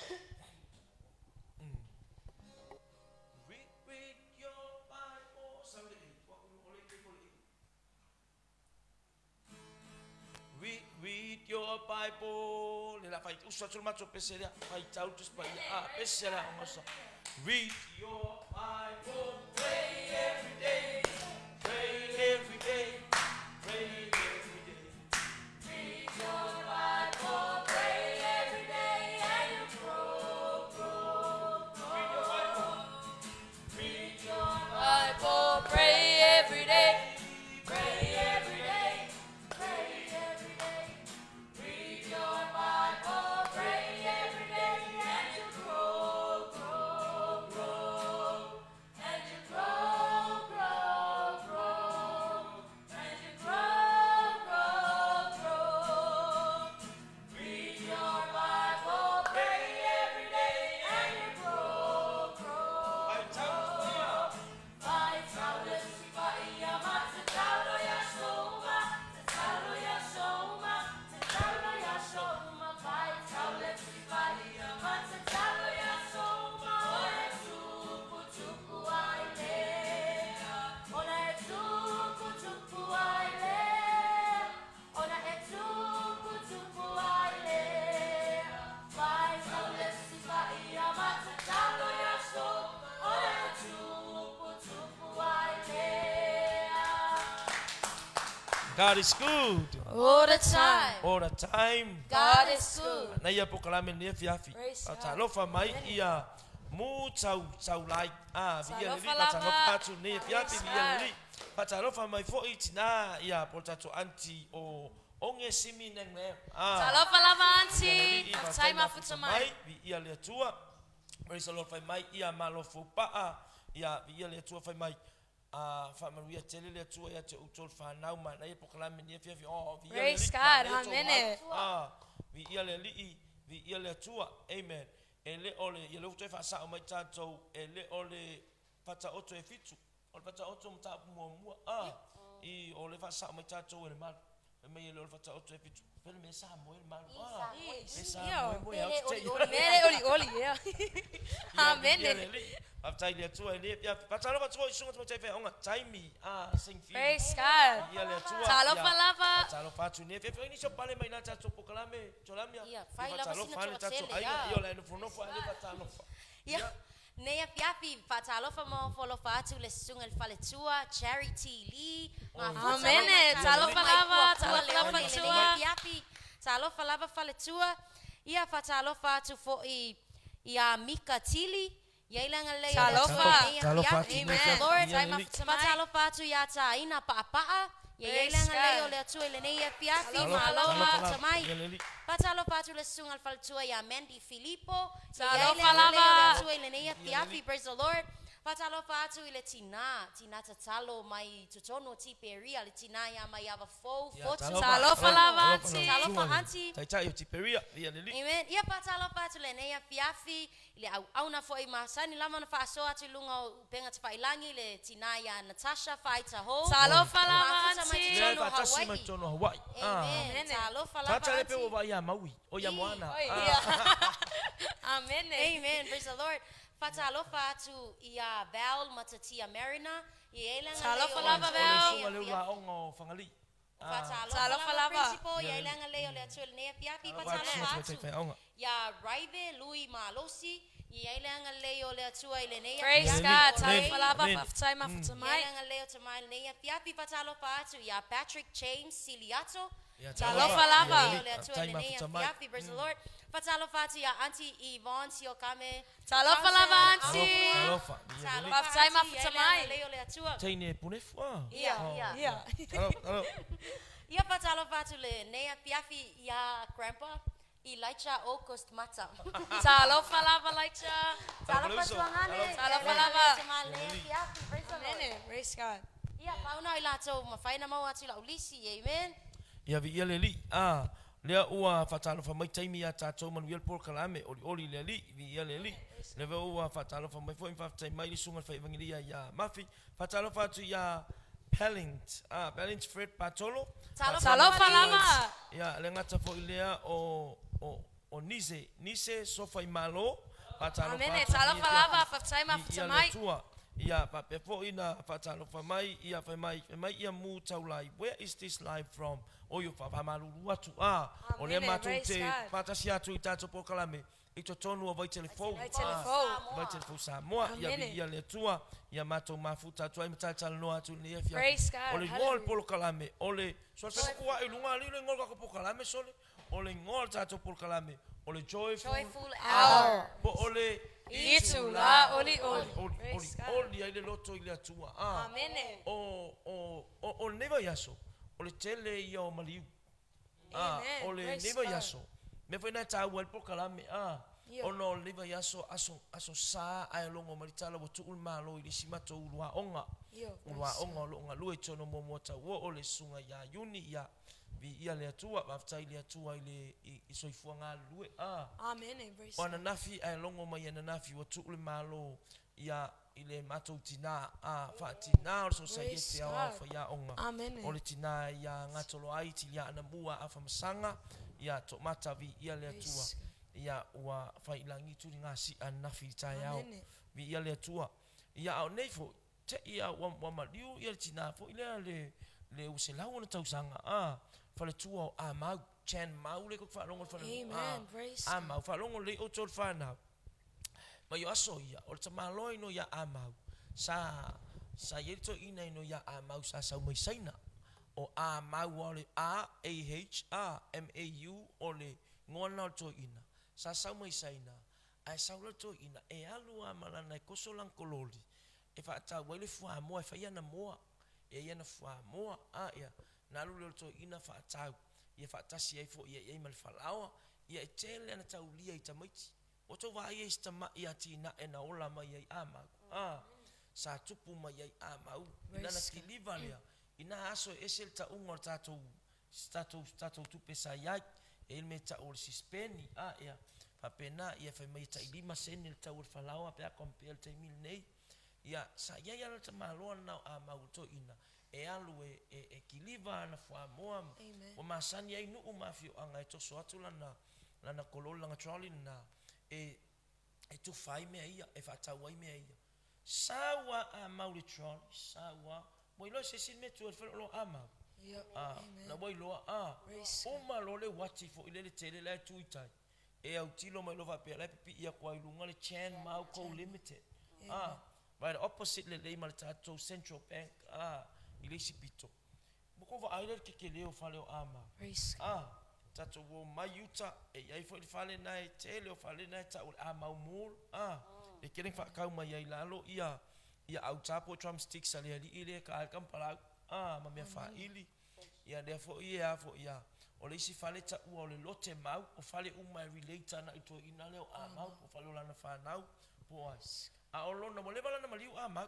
Read your Bible. Le la fai usa sul macho pesera. Fai tautus pa pesera ongosa. Read your Bible. Pray every day. Pray every day. Pray every day. Read your Bible. Pray every day and you grow. Read your Bible. Read your Bible, pray every day. Pray every day. God is good. All the time. All the time. God is good. Na ia pokalame ne fiafi. Atalofa mai ia mu tau lai. Via li patalofa tu ne fiafi via li. Patalofa mai fo itina ia portato anti o onge simi neng. Talofa lava anti. Tai mafuta mai. Ia le tua. Praise the Lord fai mai ia malofo pa ia le tua fai mai. fa maruia tele le tua ia te utol fa nau ma na po kala meni fia fi vi Praise God. Amen. vi ia le li vi ia le tua amen ele ole ia lo te fa sa mai tato ele ole fata oto e fitu ole fata oto mta mo i ole fa sa mai tato ele mal me ele ole fata oto e fitu pele me sa mo ele mal Oli, yeah. Amen. After ile tua ile ya patalo fa tua isunga tua tefe onga taimi sing fi Praise God. ile tua Talofa lava. patalo fa tu ne fe ni so pale mai na tato pokalame cholamia Ia, fai lava patalo sina fa le tua tato tele, ai ia. io la no fono fa le patalo fa Ia. Nea piapi fatalofa mo folofa atu le sunga le faletua charity li. Amen. Talofa lava, talofa lava tua. Piapi talofa lava faletua. Ia fatalofa atu fo ia Mika Tili. Ia ilanga le Talofa. Amen. Lord, fatalofa atu ia ta ina pa. Ia ilanga le o le atu le nei piapi maloa tamai. Patalo patu le sungal faltua ya Mandy Filippo. Talofa lava. Praise the Lord. Patalo patu ile tina tatalo mai tutono ti peria le tina ya mai ava fo Talofa lava anti. Talofa anti. tai ti peria ia le Amen. Ia patalo patu le nei piafi ile au na foi masani lama na faso atu lunga penga tfailangi le tina ya Natasha Fighter Ho. Talofa lava anti. ia fatasi mai tono Hawaii Amen. Talofa lava Tata pe anti. wa ya maui o ya moana Amen. Amen. Praise the Lord. Fatalofa atu ia Val Matatia Marina. Talofa lava Val. Sunga le la ongo fangali Fatalofa lava principal ia ilanga leo le atu le nea piapi fatalofa atu. Ya Raive Louis Malosi ia ilanga leo le atu ile nea. Praise God. Talofa lava fafutai mafutamai. Ilanga leo tamai nea piapi fatalofa atu ya Patrick James Siliato. Talofa lava. Praise the Lord. Fatalofa atu ya Auntie Yvonne Siokame. Talofa lava anti. Talofa Fafutai mafutamai. Leo le atu. Taine punefu Ia. Ia fatalofa atu le nea piafi ya Grandpa Elijah August Mata. Talofa lava laicha. Talofa tuangane. Talofa lava. Nea piafi. Praise the Lord. Amen. Praise God. Ia pauna ilato mafaina mau atu la ulisi. Amen. ia vi ia le li lea ua fatalofa mai taimi ia tatou manuia le polokalame oli le li vi ia le li le vea ua fatalofa mai foi faafetai mai le suga le faivagilia ia mafi fatalofa atu ia Palint Fred Patolo Talofa lava. ia le gata foʻi lea o nise sofa i malo fatalofa Amen. atu Talofa lava fafutai ia mafutamai. le tua ia pape foʻi na fatalofa mai ia fai mai ia mu taulai where is this live from o yo famalulu atu o le matu te patasi atu i tatou pokalame i totonu o vai telefou vai telefou Samoa ia vi ia le tua ia matou mafuta atu ai matatalanoa atu le fia Praise God. o le ngol pokalame o le so se kua i lunga li le ngol ka pokalame sole o le ngol tatou pokalame o le Joyful hour. po o le Itu la oli. oli ai le loto i le atua Amen. o neva yaso o le tele ia o maliu Amen. o le Praise neva God. yaso me foi na tau al pokalame Yo. o no neva yaso aso sa ai longo maritala wo tu malo i le simato ulua onga Yo. o lo nga lue tono mo ta wo o le sunga ya yuni ya vi ia le atua aftai le atua i soifuanga lue Amen. Praise ona God. nafi ai longo mai na nafi wo tu malo ia ile matou tina fatina o so sai Praise te God. fa ya onga Amen. o le tina ia ngatolo ai ti ia na mua afa masanga ia to mata vi ia le atua Praise ia ua failangi tu ngasi anafi tai au Amen. vi ia le atua ia au neifo te ia wa maliu ia le tina fo ile le uselau na tausanga fa le tua a mau chen mau le ko fa longo fa Amen. Praise a God. mau fa longo le o tol fa na ma yo aso ia o te maloi no ia amau sa yeto ina no ia amau sa mai saina o amau o le AHMAU o le ngona to ina sa mai saina ai sa to ina e alu amala na kosolan kololi e fa ta wele fu amo e fa ia na moa e ia na fu amo ia na lu to ina fa ta ia fa ta si e fo ia mal falawa ia e tele na taulia i tamaiti o to vai esta ma ia tina e na ola mai ai ama sa tupu mai ai a mau ina na Praise kiliva lea ina aso ese ta ungo tatou tupe sa yai e me ta ol sispeni a ia fa pena ia fa mai ta lima sen il ta ol falawa pe a compel te mil nei ia sa yai ala ta malo na a mau to ina e alu e kiliva na fa moa Amen. o masani ai nu mafio anga e to so atu lana kolola nga trolley na e tu fai me ia e fa ta wai me ia sawa a mau le trolley sawa moi lo se sin me tu lo ama Yep. na moi lo Praise o ma lo le wati fo ile le tele la tu itai e au tilo mai lo va pe la pipi ia kwa ilunga le chan mau co limited right opposite le mal tato central bank ile sipito boko va ailer ke leo fale o ama Praise tato wo mayuta e ai fo fale nai tele o fale nai ta o ama mul e kering fa kau mai ai lalo ia au tapo drumsticks ali ali ile ka kam pala ma me fa ili ia therefore ia o le si fale ta o le lote mau o fale uma relate na ito ina leo mau o fale lana fa nau po a o lona mo le bala na maliu ama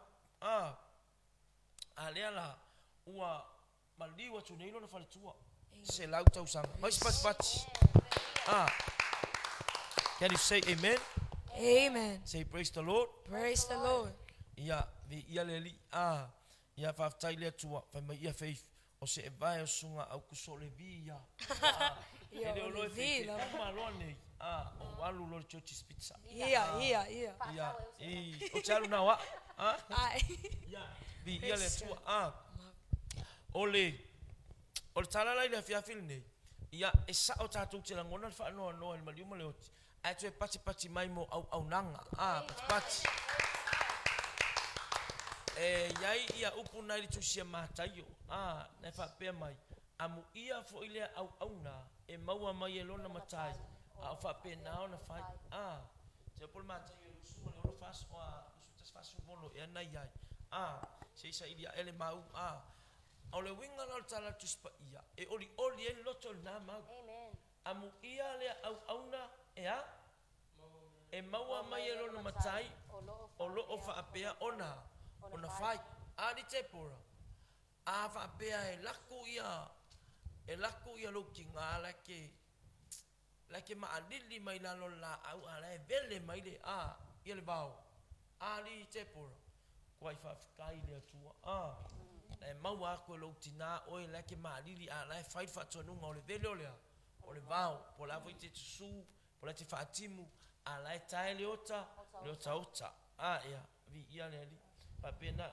a le ala ua maliu atu nei lona fale tua se lau tau sanga mais pat can you say amen? Amen. Say praise the Lord. Praise the Lord. Ia vi ia leli ia fa taile tua fa mai ia faith o se vai o sunga au kusole via Ia ele o o le lo vi, fi la- malone o alu lo church pizza Ia. ia o chalu na wa Ai. ia vi ia le tua ole tala lai le fia fil nei ia e sa o tatu tela ngona fa no el maliu male oti ai tu pati mai mo au nanga pati yai ia upu nai le tusia mataio na fa pe mai amu ia fo ile au na e maua mai e lona matai a fa pe na ona fa se por mataio su le lo fas o su tas fas bolo e na yai se sa ilia ele mau o le winga na tala tu spa ia e oli e loto na mau Amen. amu ia le au na e maua mai e lona matai o lo o fa apea ona fai ali te pora fa apea e laku ia lo kinga la ke ma alili mai la lo la au ala e vele mai le ia le bau ali te pora kwai fa kai le tua e maua ko lo tina o la ke ma alili ala e fai fa tonu o le vele o le bau po la te su po la te fa timu ala e tai le ota ia vi ia le ali pa pena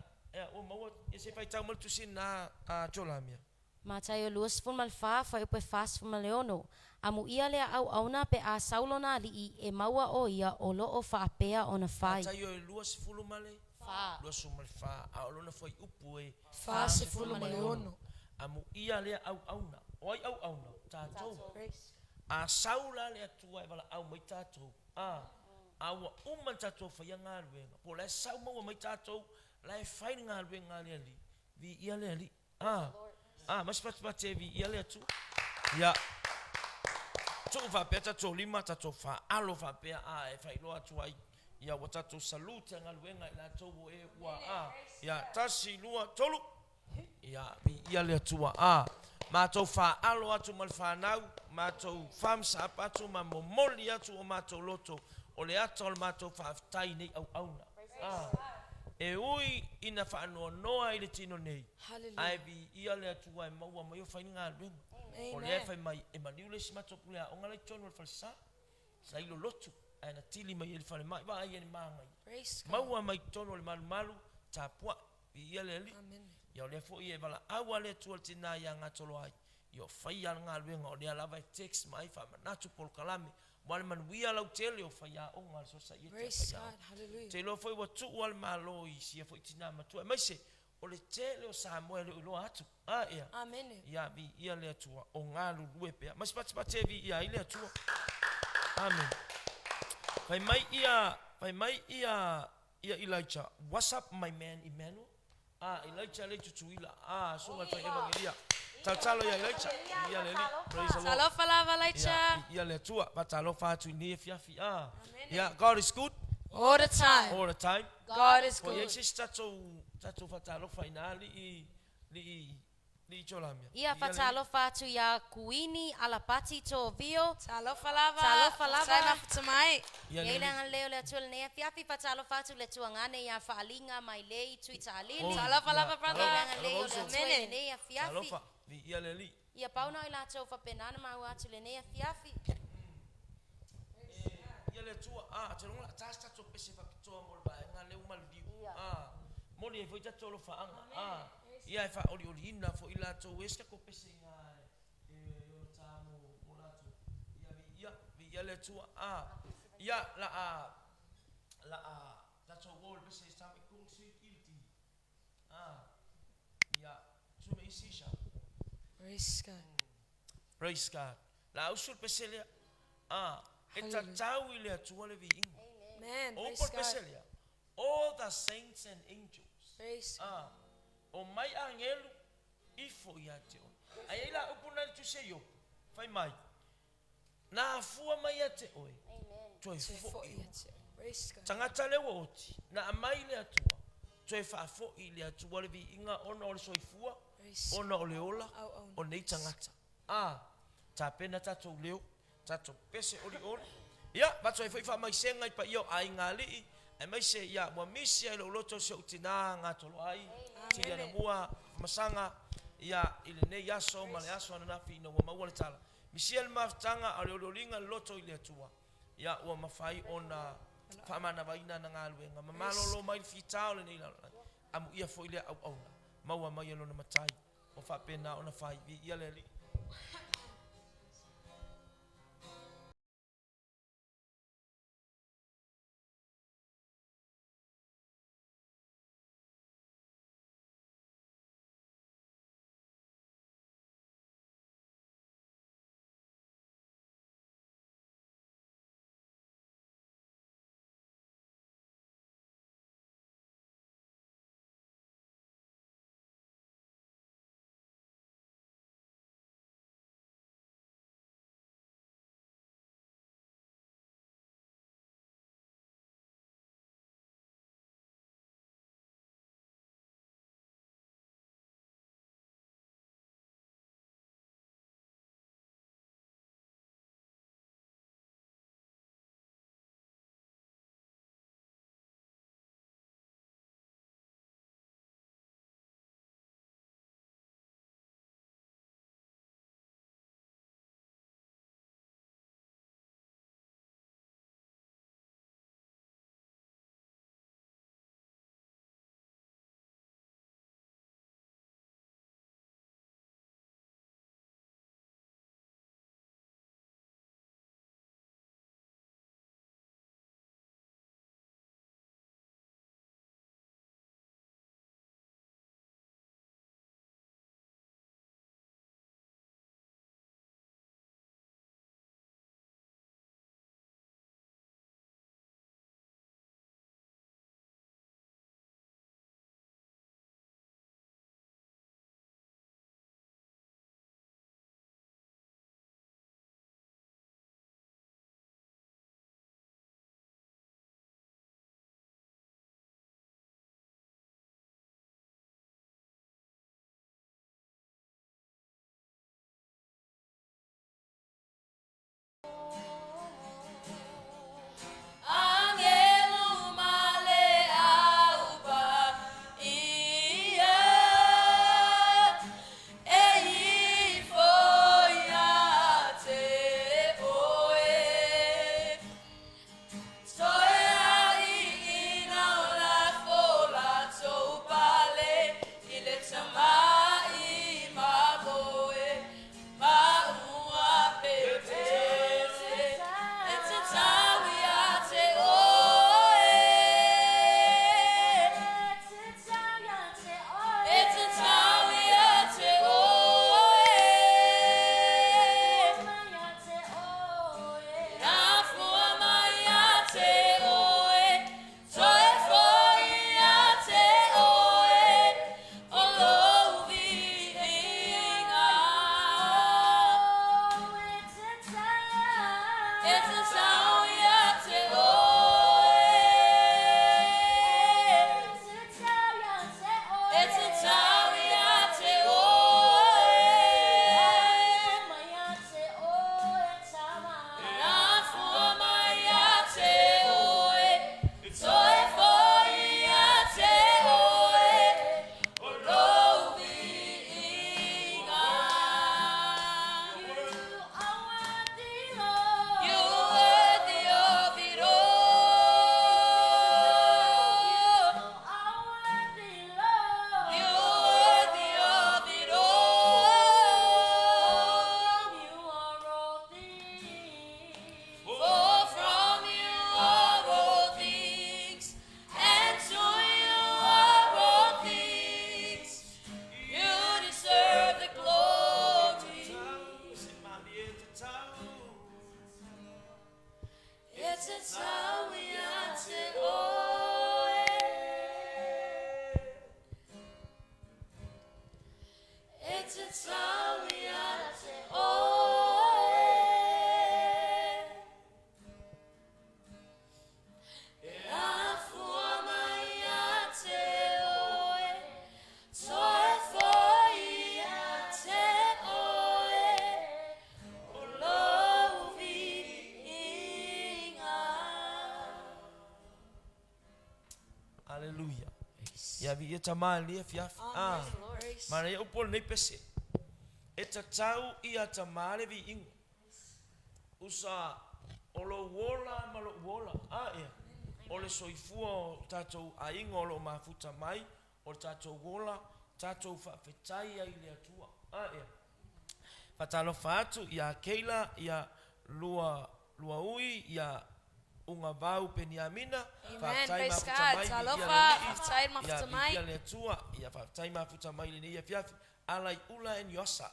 o maua e se fai tau mal tu sin na cholamia Matai o luas fun mal fa upe fast fun maleono. Amu ia le au na pe a saulo na li e maua o ia o lo o fa apea ona fai. tai o luas fulu male Fa. luas mal fa a lona foi upu e Fa se fulu maleono. amu ia le au na oi au na tatou Praise. a saula le atua e wala au mai tatou aua uma tatou fai ngā ruenga po le sau maua mai tatou la e fai ngā ruenga le ali vi ia le ali mas pat vi ia le atu ia tu va peta to lima tatou fa alo fa pe e fai lo atu ai ia wa tatou salute ngā ruenga la tou e wa ia tasi lua tolu ia vi ia le atua matou fa alo atu mal fa nau matou fam sa patu ma momoli atu o matou loto o le atu o matou fa tai nei au na e ui ina fa noa i le tino nei Hallelujah. ai vi ia le atu ai maua mai o fai ngā ruenga o le fai mai e maniu le simato pulea o ngale tonu al falsa sa ilo lotu ai na tili mai ele fale mai vai ele mangai Praise God. maua mai tonu le malu tapua vi ia le ali Amen. ia le fo ia bala awa le tu tina ia ngatolo ai io fai al nga luenga o le lava text mai fa manatu pol kalame wal man wi ala tele o fai o ngal so sa Praise God. Hallelujah. te lo foi watu wal malo i si fo tina matu mai se o le tele o Samuel o lo atu ia Amen. ia vi ia le atua o ngalu lue pe mas pat vi ia ile atua amen fai mai ia Elijah what's up my man Emmanuel Elijah le tutuila so ngal fai evangelia talo ya Elijah ia le praise the Lord Salofa lava laicha. ia le atua patalo fa tu ni fiafi ia God is good All the time. All the time. God is Ko ia good. se tatou whatalofa ina li cholamia. Ia whatalofa atu ia kuini ala pati to vio. Talofa lava. Talofa lava. Taina futamai. Ia ilenga leo le atua le nea fiafi whatalofa atu le tuangane ia whaalinga mai lei tui taalili. Talofa lava, brother. Ilenga leo le atua le Mene. nea fiafi. Talofa vi ia le li. Ia pauna i latou whapenana mau atu le nea fiafi. Ia le tua te longa tasta to pese fakitoa mo ba nga le umaldi. Moni e foi tatou lo faanga. Ia e fa oli ina fo ila to westa ko pese nga o tamo mo lato. Vi ia le tua ia la tatou wol pese sta me kung si kilti. Ia tu me isisha. Praise God. Praise God. La usul pese le It's a tau ile atua le viinga. Man, O praise por God. peselia. All the saints and angels. Praise God. O mai angelu ifo ia te o. Ai la upuna tu se yo. Fai mai. Na fua mai ia te oi. Toi fo i. Praise God. Tangata le woti. Na mai le atua. Toi fa fo i le atua le viinga ona o le soifua. Praise Ona o le ola. Au. O nei tangata. Ta pena tatou leo. Tatou pese oli. Ia, bato e foi fa mai senga i pa io ai ngali. E mai se ia mo misi ai lo loto se utina nga tolo ai. Tia na mua masanga ia ile ne yaso male yaso na fi no ma wala tala. Misi el maftanga ale lolinga loto ile tua. Ia o mafai ona fa mana vaina na ngalwe nga mamalo lo mai fitao le nila. Amu ia foi ile au. Maua mai lo na matai. O fa pena ona fai ia le Haleluya. Ia vi ia tamai lia fiafi. Amen. Praise. Mana ia upol nei pese. E tatau ia tamale vi ingo. Usa olo wola malo wola. Ia. Ole soifua o tatou ainga o lo mafuta mai. O tatou wola. Tatou whawhetai ai lea tua. Ia. Fatalofa atu ia Keila ia lua ui ia unga vau peniamina. Amen. Praise God. Talofa, whawhetai mafuta mai. Ia lea tua. Ia whawhetai mafuta mai le ia fiafi. Alai ula en yosa.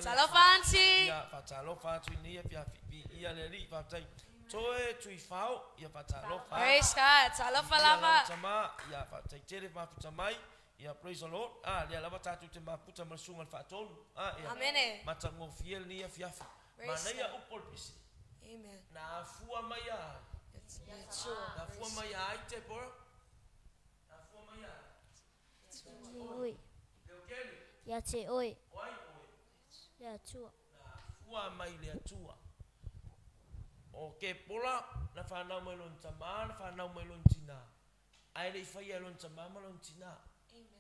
Talofa auntie. Ia fatalofa atu ni ia fiafi. Ia le li whawhetai. Toe tui whao. Ia fatalofa. Praise God. Talofa lava. Tama. Ia whawhetai tere mafuta mai. Ia praise the Lord. Lea lava tatu te mafuta masunga whaatonu. Ia. Amen. Mata ngofiel ni ia fiafi. Mana ia upol pisi. Amen. Na afua mai a. It's true. Na afua mai a ai te pora. Na afua mai a. Oi. Leokeli. Ia te oi. Oi oi. Lea tua. Na afua mai le atua. O ke pola. Na whanau mai lon tama. Na whanau mai lon tina. Ai le whaia lon tama ma lon tina.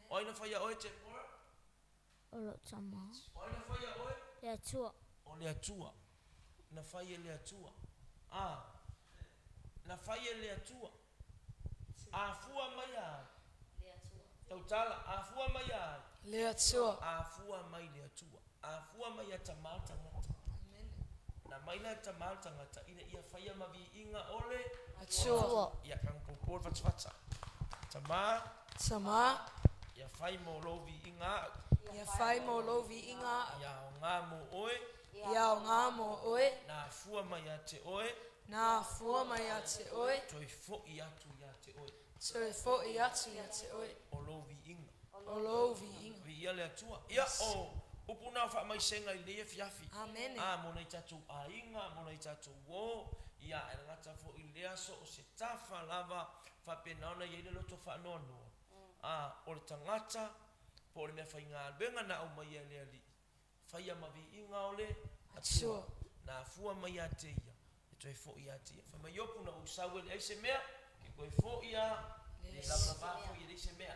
Oi na whaia oi te pora. Olo tama. Oi na whaia oi. Lea tua. O le atua. Na whaia le atua. Na whaia le atua. Afua mai a. Tautala. Afua mai a. Lea tua. Afua mai le atua. Afua mai a tamata ngata. Na mai na tamata ngata. Ina ia whaia mavi inga ole. Tua. Ia kang popor fatfata. Tama. Tama. Ia whai mo lovi inga. Ia whai mo lovi inga. Ia o ngā mo oe. Ia o ngā mo oe. Na afua mai a te oe. Nā fua mai a te oe. Toi fo'i atu ia te oe. Toi fo'i atu ia te oe. O lovi inga. O lovi inga. Vi ia le atua. Ia o upuna wha mai senga i lea fiafi. Amen. Mona i tatou a inga, mona i tatou o. Ia e ngata fo i lea so o se tafa lava wha penaona i ele loto wha noa noa. O le tangata, po le mea whai ngā benga na au mai a lea li. Whai a mavi inga o le atua. Na fua mai a te ia. E toi fo i a te ia. Wha mai opu na usawe le eise mea, ki koe fo i a le lava vafo i le eise mea.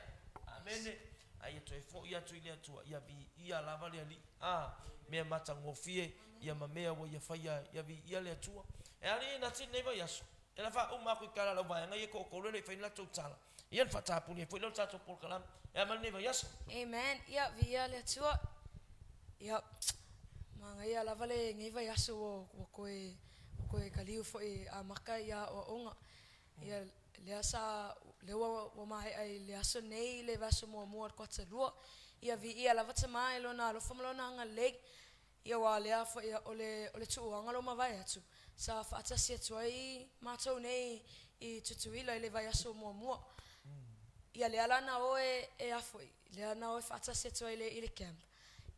Amene. Ai e toi fo i atu i le atua. Ia vi ia lava le ali. Mea mata ngofie. Ia ma mea wa ia whaia. Ia vi ia le atua. E ali na tine neva yaso. E la wha umaku i kara lau vai. Ngai e ko kore le whaina tau tala. Ian whatapuni e whaina tato por kalam. E ama neva yaso. Amen. Ia vi ia le tua. Ia. Manga ia lava le ngeiva yaso o koe kaliu fo i a maka ia o onga. Ia le asa lewa o mai ai le aso nei le vaso mo mo ko te lua. Ia vi ia lava te mai lona lo famlona nga leg. Ia wa le afa ia ole tu anga lo mavai atu. Sa fa atasi atu ai matou nei I tutuila le vai aso mo mo. Ia le ala na oe e afoi. Le ana oe fa atasi atu ai le camp.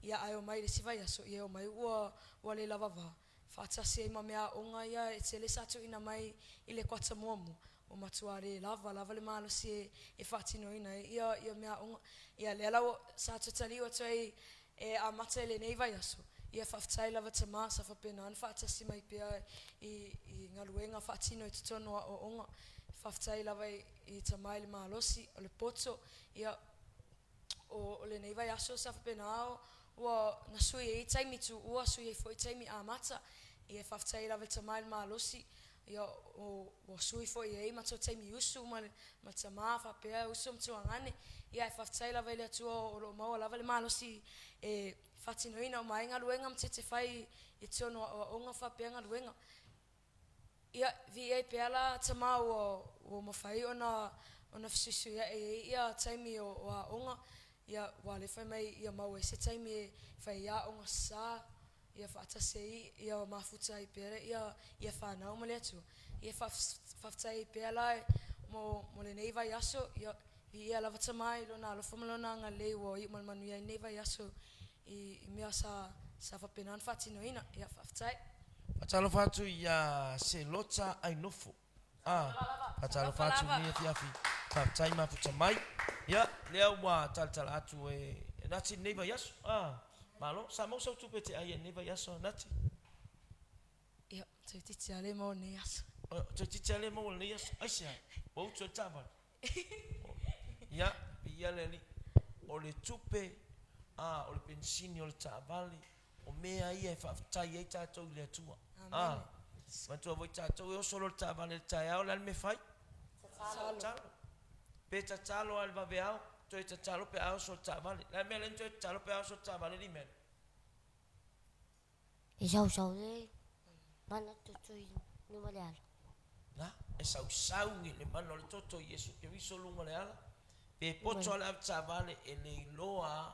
Ia ai o mai le sivai aso ia o mai ua le lavava. Fa atasi ai mamea onga ia e te le satu ina mai I le kwata mo mo. O matuare lava le malo si e fatino ina ia mea onga ia le ala sa totali o toi e a mata le nei vai aso ia faftai lava te masa fa pena an fa tasi mai pia I ngaluenga fatino I tono o onga faftai lava I tamai le malosi o le poto ia o le nei vai aso sa fa pena o na sui e taimi tu ua sui e foi taimi a mata ia faftai lava tamai le malosi ia o sui foi e mato taimi usu ma tama fa pe usu mtu angane ia faftai lava ile tu o lo mau lava le malosi e fatino ina o mai ngaluenga mtete fai I tono o onga fa pe ngaluenga ia vi e pe ala tama o mafai ona fisusu ia ia taimi o onga ia wale fai mai ia mau e se taimi fai ia onga sa ia faatasi ia mafuta I pere ia fana o mole atu ia faftai pela mo le nei vai aso ia lava tamai lona lo famlona nga lewo I mal manu ia nei vai aso I mea sa fa penan fatino ina ia faftai Patalo fatu ia se lota ai nofo patalo fatu ni fiafi faftai mafuta mai ia leo wa tal atu e nati nei vai aso malo sa mo so tupete ai nei vai aso nati ia titi ale mo nei aso titi ale mo nei aso asia o tu tava Ia ia le li o le tupe o le pensini o le taavali o mea ia e whaafatai ai tātou i le atua. Matua voi tātou e oso lo le taavali le tae au le me fai. Tatalo. Pe tatalo al vaveao, toi tatalo pe au so le taavali. Le mea len toi tatalo pe au so le taavali li mea. E sau le. Mana tutui numa le ala. Na, e sau ngi le mana o le toto Yesu ke viso lunga le ala. Pe poto ala taavali e le iloa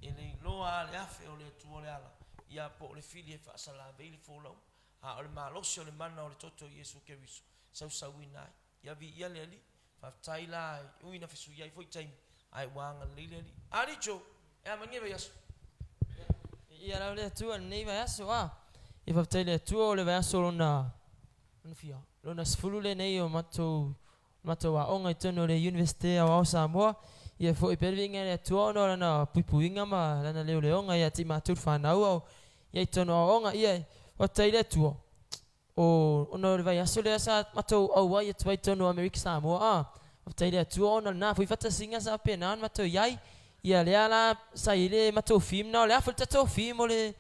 e le iloa le afe o le tua le ala. Ia po le fili e whaasala veili fōlau. O le malosi o le mana o le toto Yesu ke viso. Sau inai. Ia vi ia le li. Whaftai la uina fisu iai foi taimi. Ai wanga le li. Ari jo, e amangia vei aso. Ia rau le atua nei vai aso I whaftai le atua o le vai aso lona fia. Lona sifulu le nei o matou a onga I tono le University o Samoa. Ia fo I pervinga le atua ono lana puipuinga ma lana leo leonga ia ti matur whanau au. Ia I tono a onga ia whaftai le atua. O ono le vai aso le asa matou au wai atua I tono Amerika Samoa. Whaftai le atua ono na fui whata singa sa penan matou iai. Ia le ala sai le matou film na le afol tatou film o le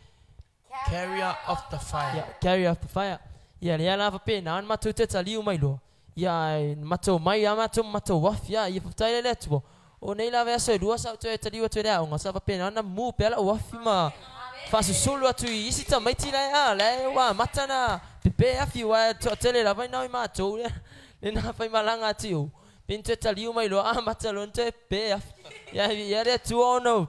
Carrier of the fire. Yeah, carrier of the fire. Ia le ala fa penan matou te taliu mai lo. Ia matou mai matou wafia ia whaftai le atua. O nei la vea soe rua sa tu e taliu atu le aonga sa fa penan mu pe ala wafi ma fasu sulu atu I isi ta mai tila le wa matana pepe afi wa to tele la vai nau matou le na fai malanga tiu. Pintu taliu mai lo matalon te pe afi. Ia le atua ono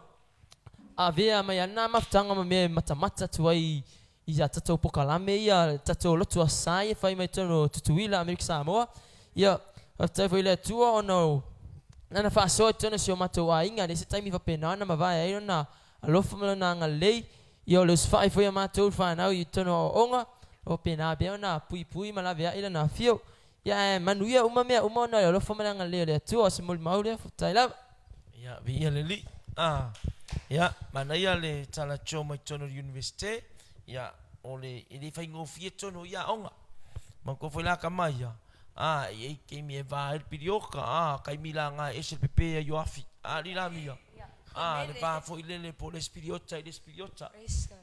a vea mai ana maftanga ma me mata tuai I za tatou pokalame ia tatou lotu asai fai mai tono tutuila Amerika Samoa ia after foi le tua ono nana fa so tono si o matou a inga nesse time va penana ma vai ai na alofa ma na ngalei ia los fai foi matou fa na I tono onga o pena be na pui ma la vea ila na fio ia manuia uma na alofa ma na ngalei le tua se mol maule futai la ia via le li ia mana ia le tala choma I tono University ia ole ele fai ngofie tono ia onga manko foi la kama ia e ke mi va el pirioka kai milanga ese pepe yo afi li la mia le va foi le po le spiriota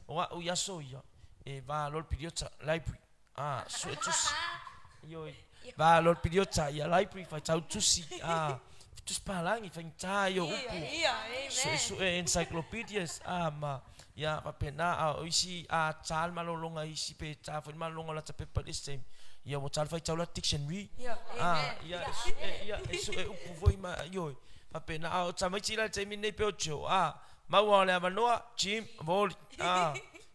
o ia so ia e va lo piriota library so etus yo va lo piriota ia library fai tau tusi tus palangi fai tayo so encyclopedias ma ia papena isi tal malolonga isi pe ta foi malonga la pepa this ia mo tal fai tau la dictionary ia eso e upu voi ma yo papena o tamai tila te mine pe ocho mau le avanoa chim vol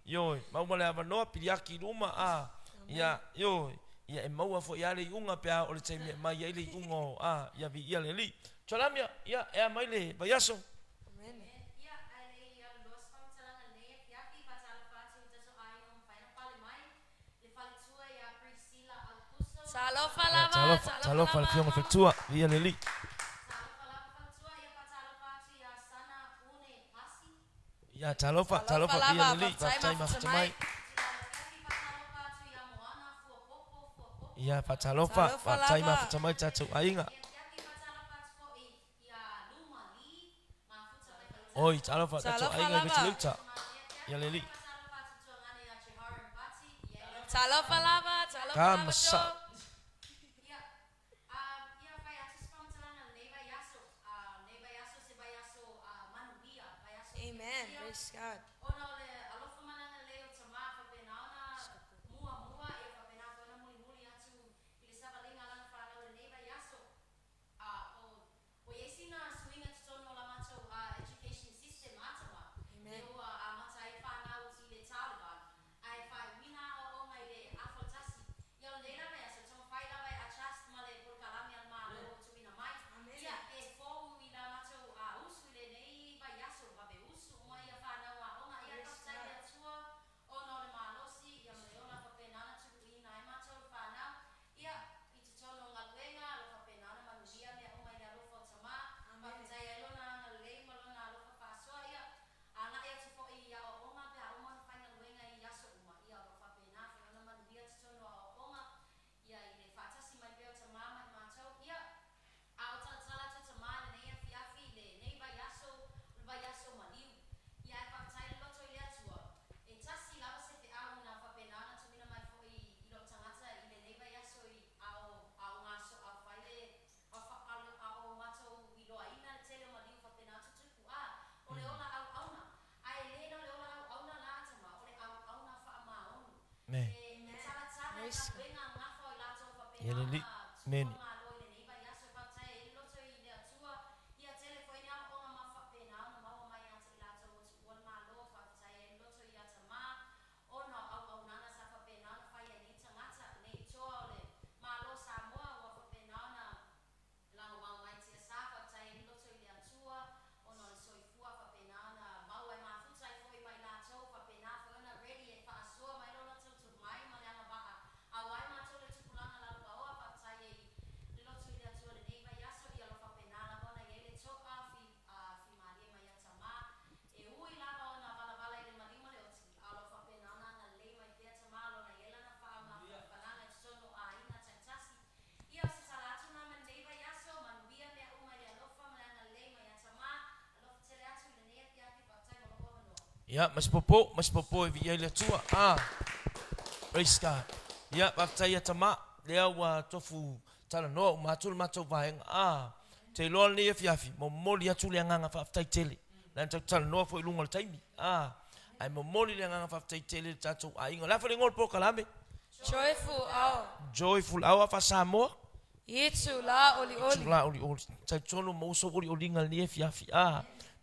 yo mau le avanoa piliaki luma ia yo ia e mau fo ia le unga pe o le teme mai ia le ungo ia vi ia le li cholamia ia e mai le bayaso Talofa le fiona fe tua ia le li ia talofa ia le li fa mai ia fa talofa fa tai ma fa mai tatu ainga oi talofa tatu ainga betuta ia le li Talofa lava kamsa Amen. Praise God. praise God. Ia le li. Meni. Ya, mas popo e via le tua. Praise God. Ya, baftai atama lea wa tofu tala no matul vaenga. Te lo ni e fiafi, mo moli atu le nganga baftai tele. Lan tala no fo ilunga taimi. Ai mo moli le nganga baftai tele tatu ainga. La fo le ngol po kalame. Joyful hour. Joyful hour fa Samoa. Itu la oli oli. La oli oli. Tai tonu mo so oli olinga ni e fiafi.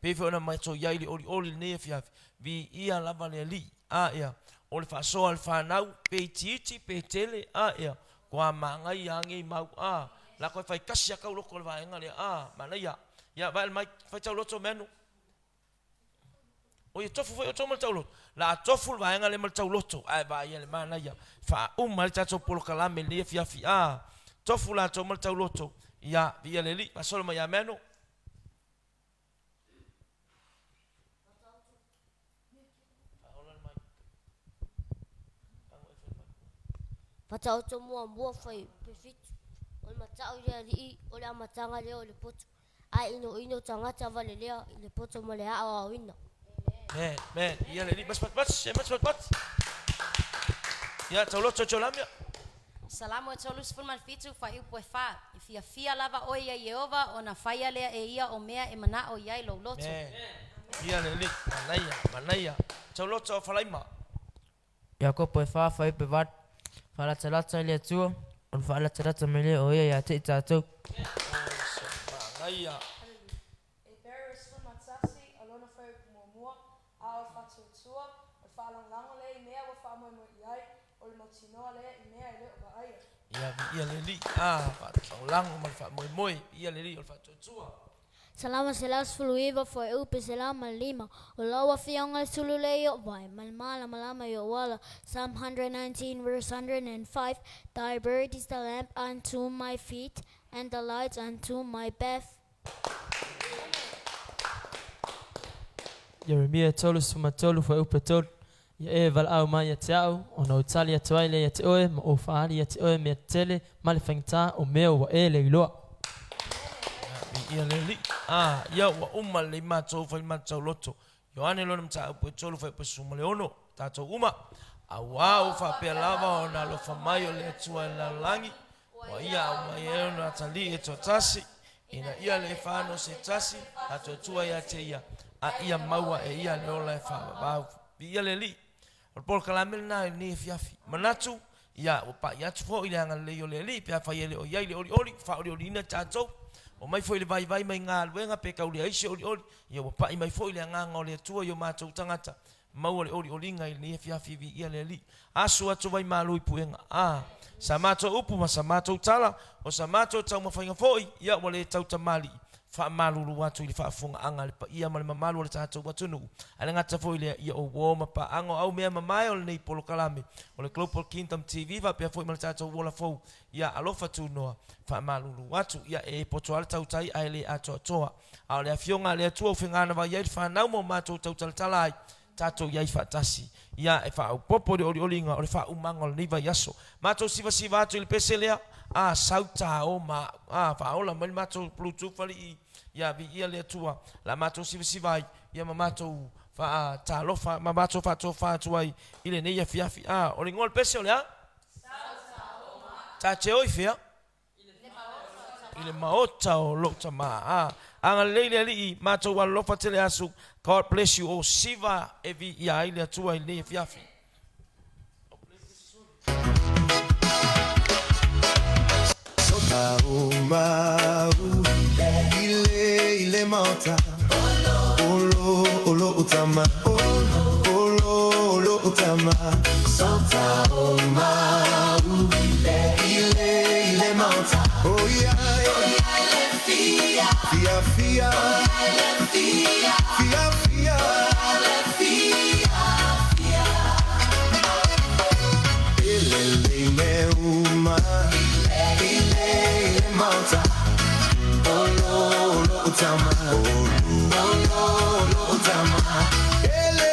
Pe fo na mai so ya ili oli ni e fiafi. Vi ia lava le li ia o le faso al fanau pe titi pe tele ia kwa manga yangi mau la ko fai kasia ka lo ko va enga le mana ya va mai fai tau loto menu o ye tofu foi o tomo tau loto la tofu va enga le mal tau loto ai va ia le mana ya fa mal tau polo kala me le fia tofu la tomo tau loto ya via le li faso ma ya menu Patau to mua fai pefit. O matau ia li o le matanga le o le poto. Ai ino tangata vale le poto mo le a wina. Man, ia le li mas pat. Ya taulo chocholamia. Salamu e tolus fulman fitu fa ipu e fa. Fia lava o ia Yehova o na faia lea e ia o mea e mana o iai lo loto. Ia le li manaya. Taulo cho falaima. Ya ko po fa ipu vat. Fala tsalata le tua. On fala tsalata mele o ia te tatou. Manaya. E beres fulman tasi alona fai mua a o fatu tua. O fala lango le mea o fa mo iai o le motino le mea le o ba ai. Ia le li fa lang mal fa moi ia le li o fa tua. Salama selas fuluiva foi upe selama lima. O lawa fionga sulule yo vai. Malmala malama yo wala. Psalm 119 verse 105. Thy bird is the lamp unto my feet and the light unto my path. Jeremia tolu suma tolu foi upe tolu. Ya e val au mai te au o na utali ya tuaile ya te oe ma o faali ya te oe me tele male fengta o meo wa e le iloa. Ia le li ia wa uma le matou fai matou loto Yohane lona mta upu tolu fai pesuma le ono tatou uma awa o fa pe lava ona lo fa mai o le tua la langi wa ia o mai e ona tali e totasi ina ia le fano se tasi ato tua ia te ia maua e ia le ola e fa ba ia le li o por kalamel na ni fiafi manatu ia o pa ia tfo ile anga le yo le li pe fa ile o ia ile oli fa oli na tatou o mai foi le vai mai ngā luenga pe kauri aise oli ia wa pai mai foi le nganga o le tua yo matou tangata mau le oli ngai ni fiafi vi ia le li asu atu vai malu i puenga sa matou upu ma sa matou tala o sa matou tau mafainga foi ia wa le tau tamali fa malu atu i fa funga anga le pa ia ma le mamalu le tatou watunu ale ngata foi le ia o wo ma pa ango au mea mamai o le nei polo kalame o le Global Kingdom TV va pe foi ma le tatou wola fou ia alofa tu noa fa malulu atu ia e poto al tau tai ai le ato toa au le afionga le atu ofengana va ia fa nau mo matou tau talai tatou ia fa tasi ia e fa popo de olinga o le fa umanga o le niva yaso matou siva atu le peselea sauta o ma fa ola mal matou bluetooth fali ia vi ia le tua la matou siva ia ma matou fa talofa ma matou fa tofa tuai ile nei fiafi o le ngol pese o le ta che oi fia ile maota o lota ma anga leile li mato wa lofa tele asu God bless you o siva evi ya ile tua ile fiafi Mau ile mauta olo utama olo utama sota mau ile mauta oh yeah fia fia fia fia ile meuma ile mauta olo utama olo utama ele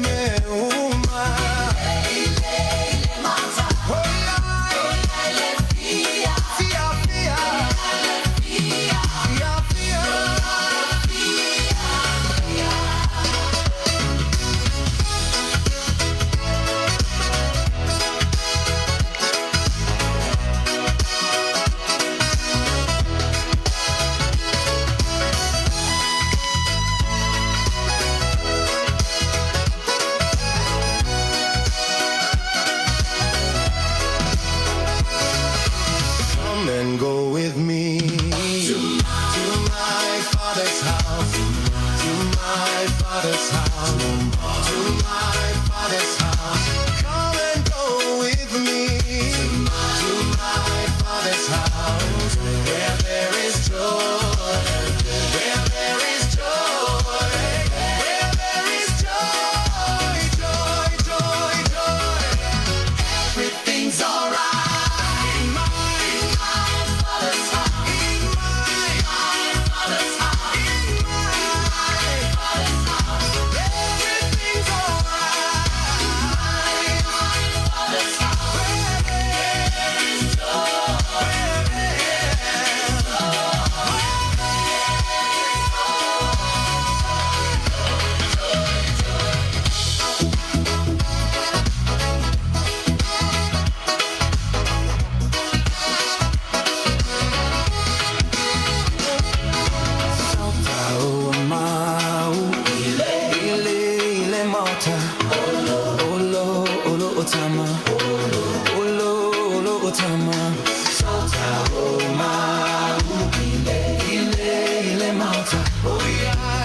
meuma ile mauta oh yeah fia fia fia Come and go with me to my father's house, to my father's house, to my father's house. Come and go with me to my father's house, where there is joy, where there is joy, where there is joy, joy, joy, joy. Everything's alright. Oh yeah.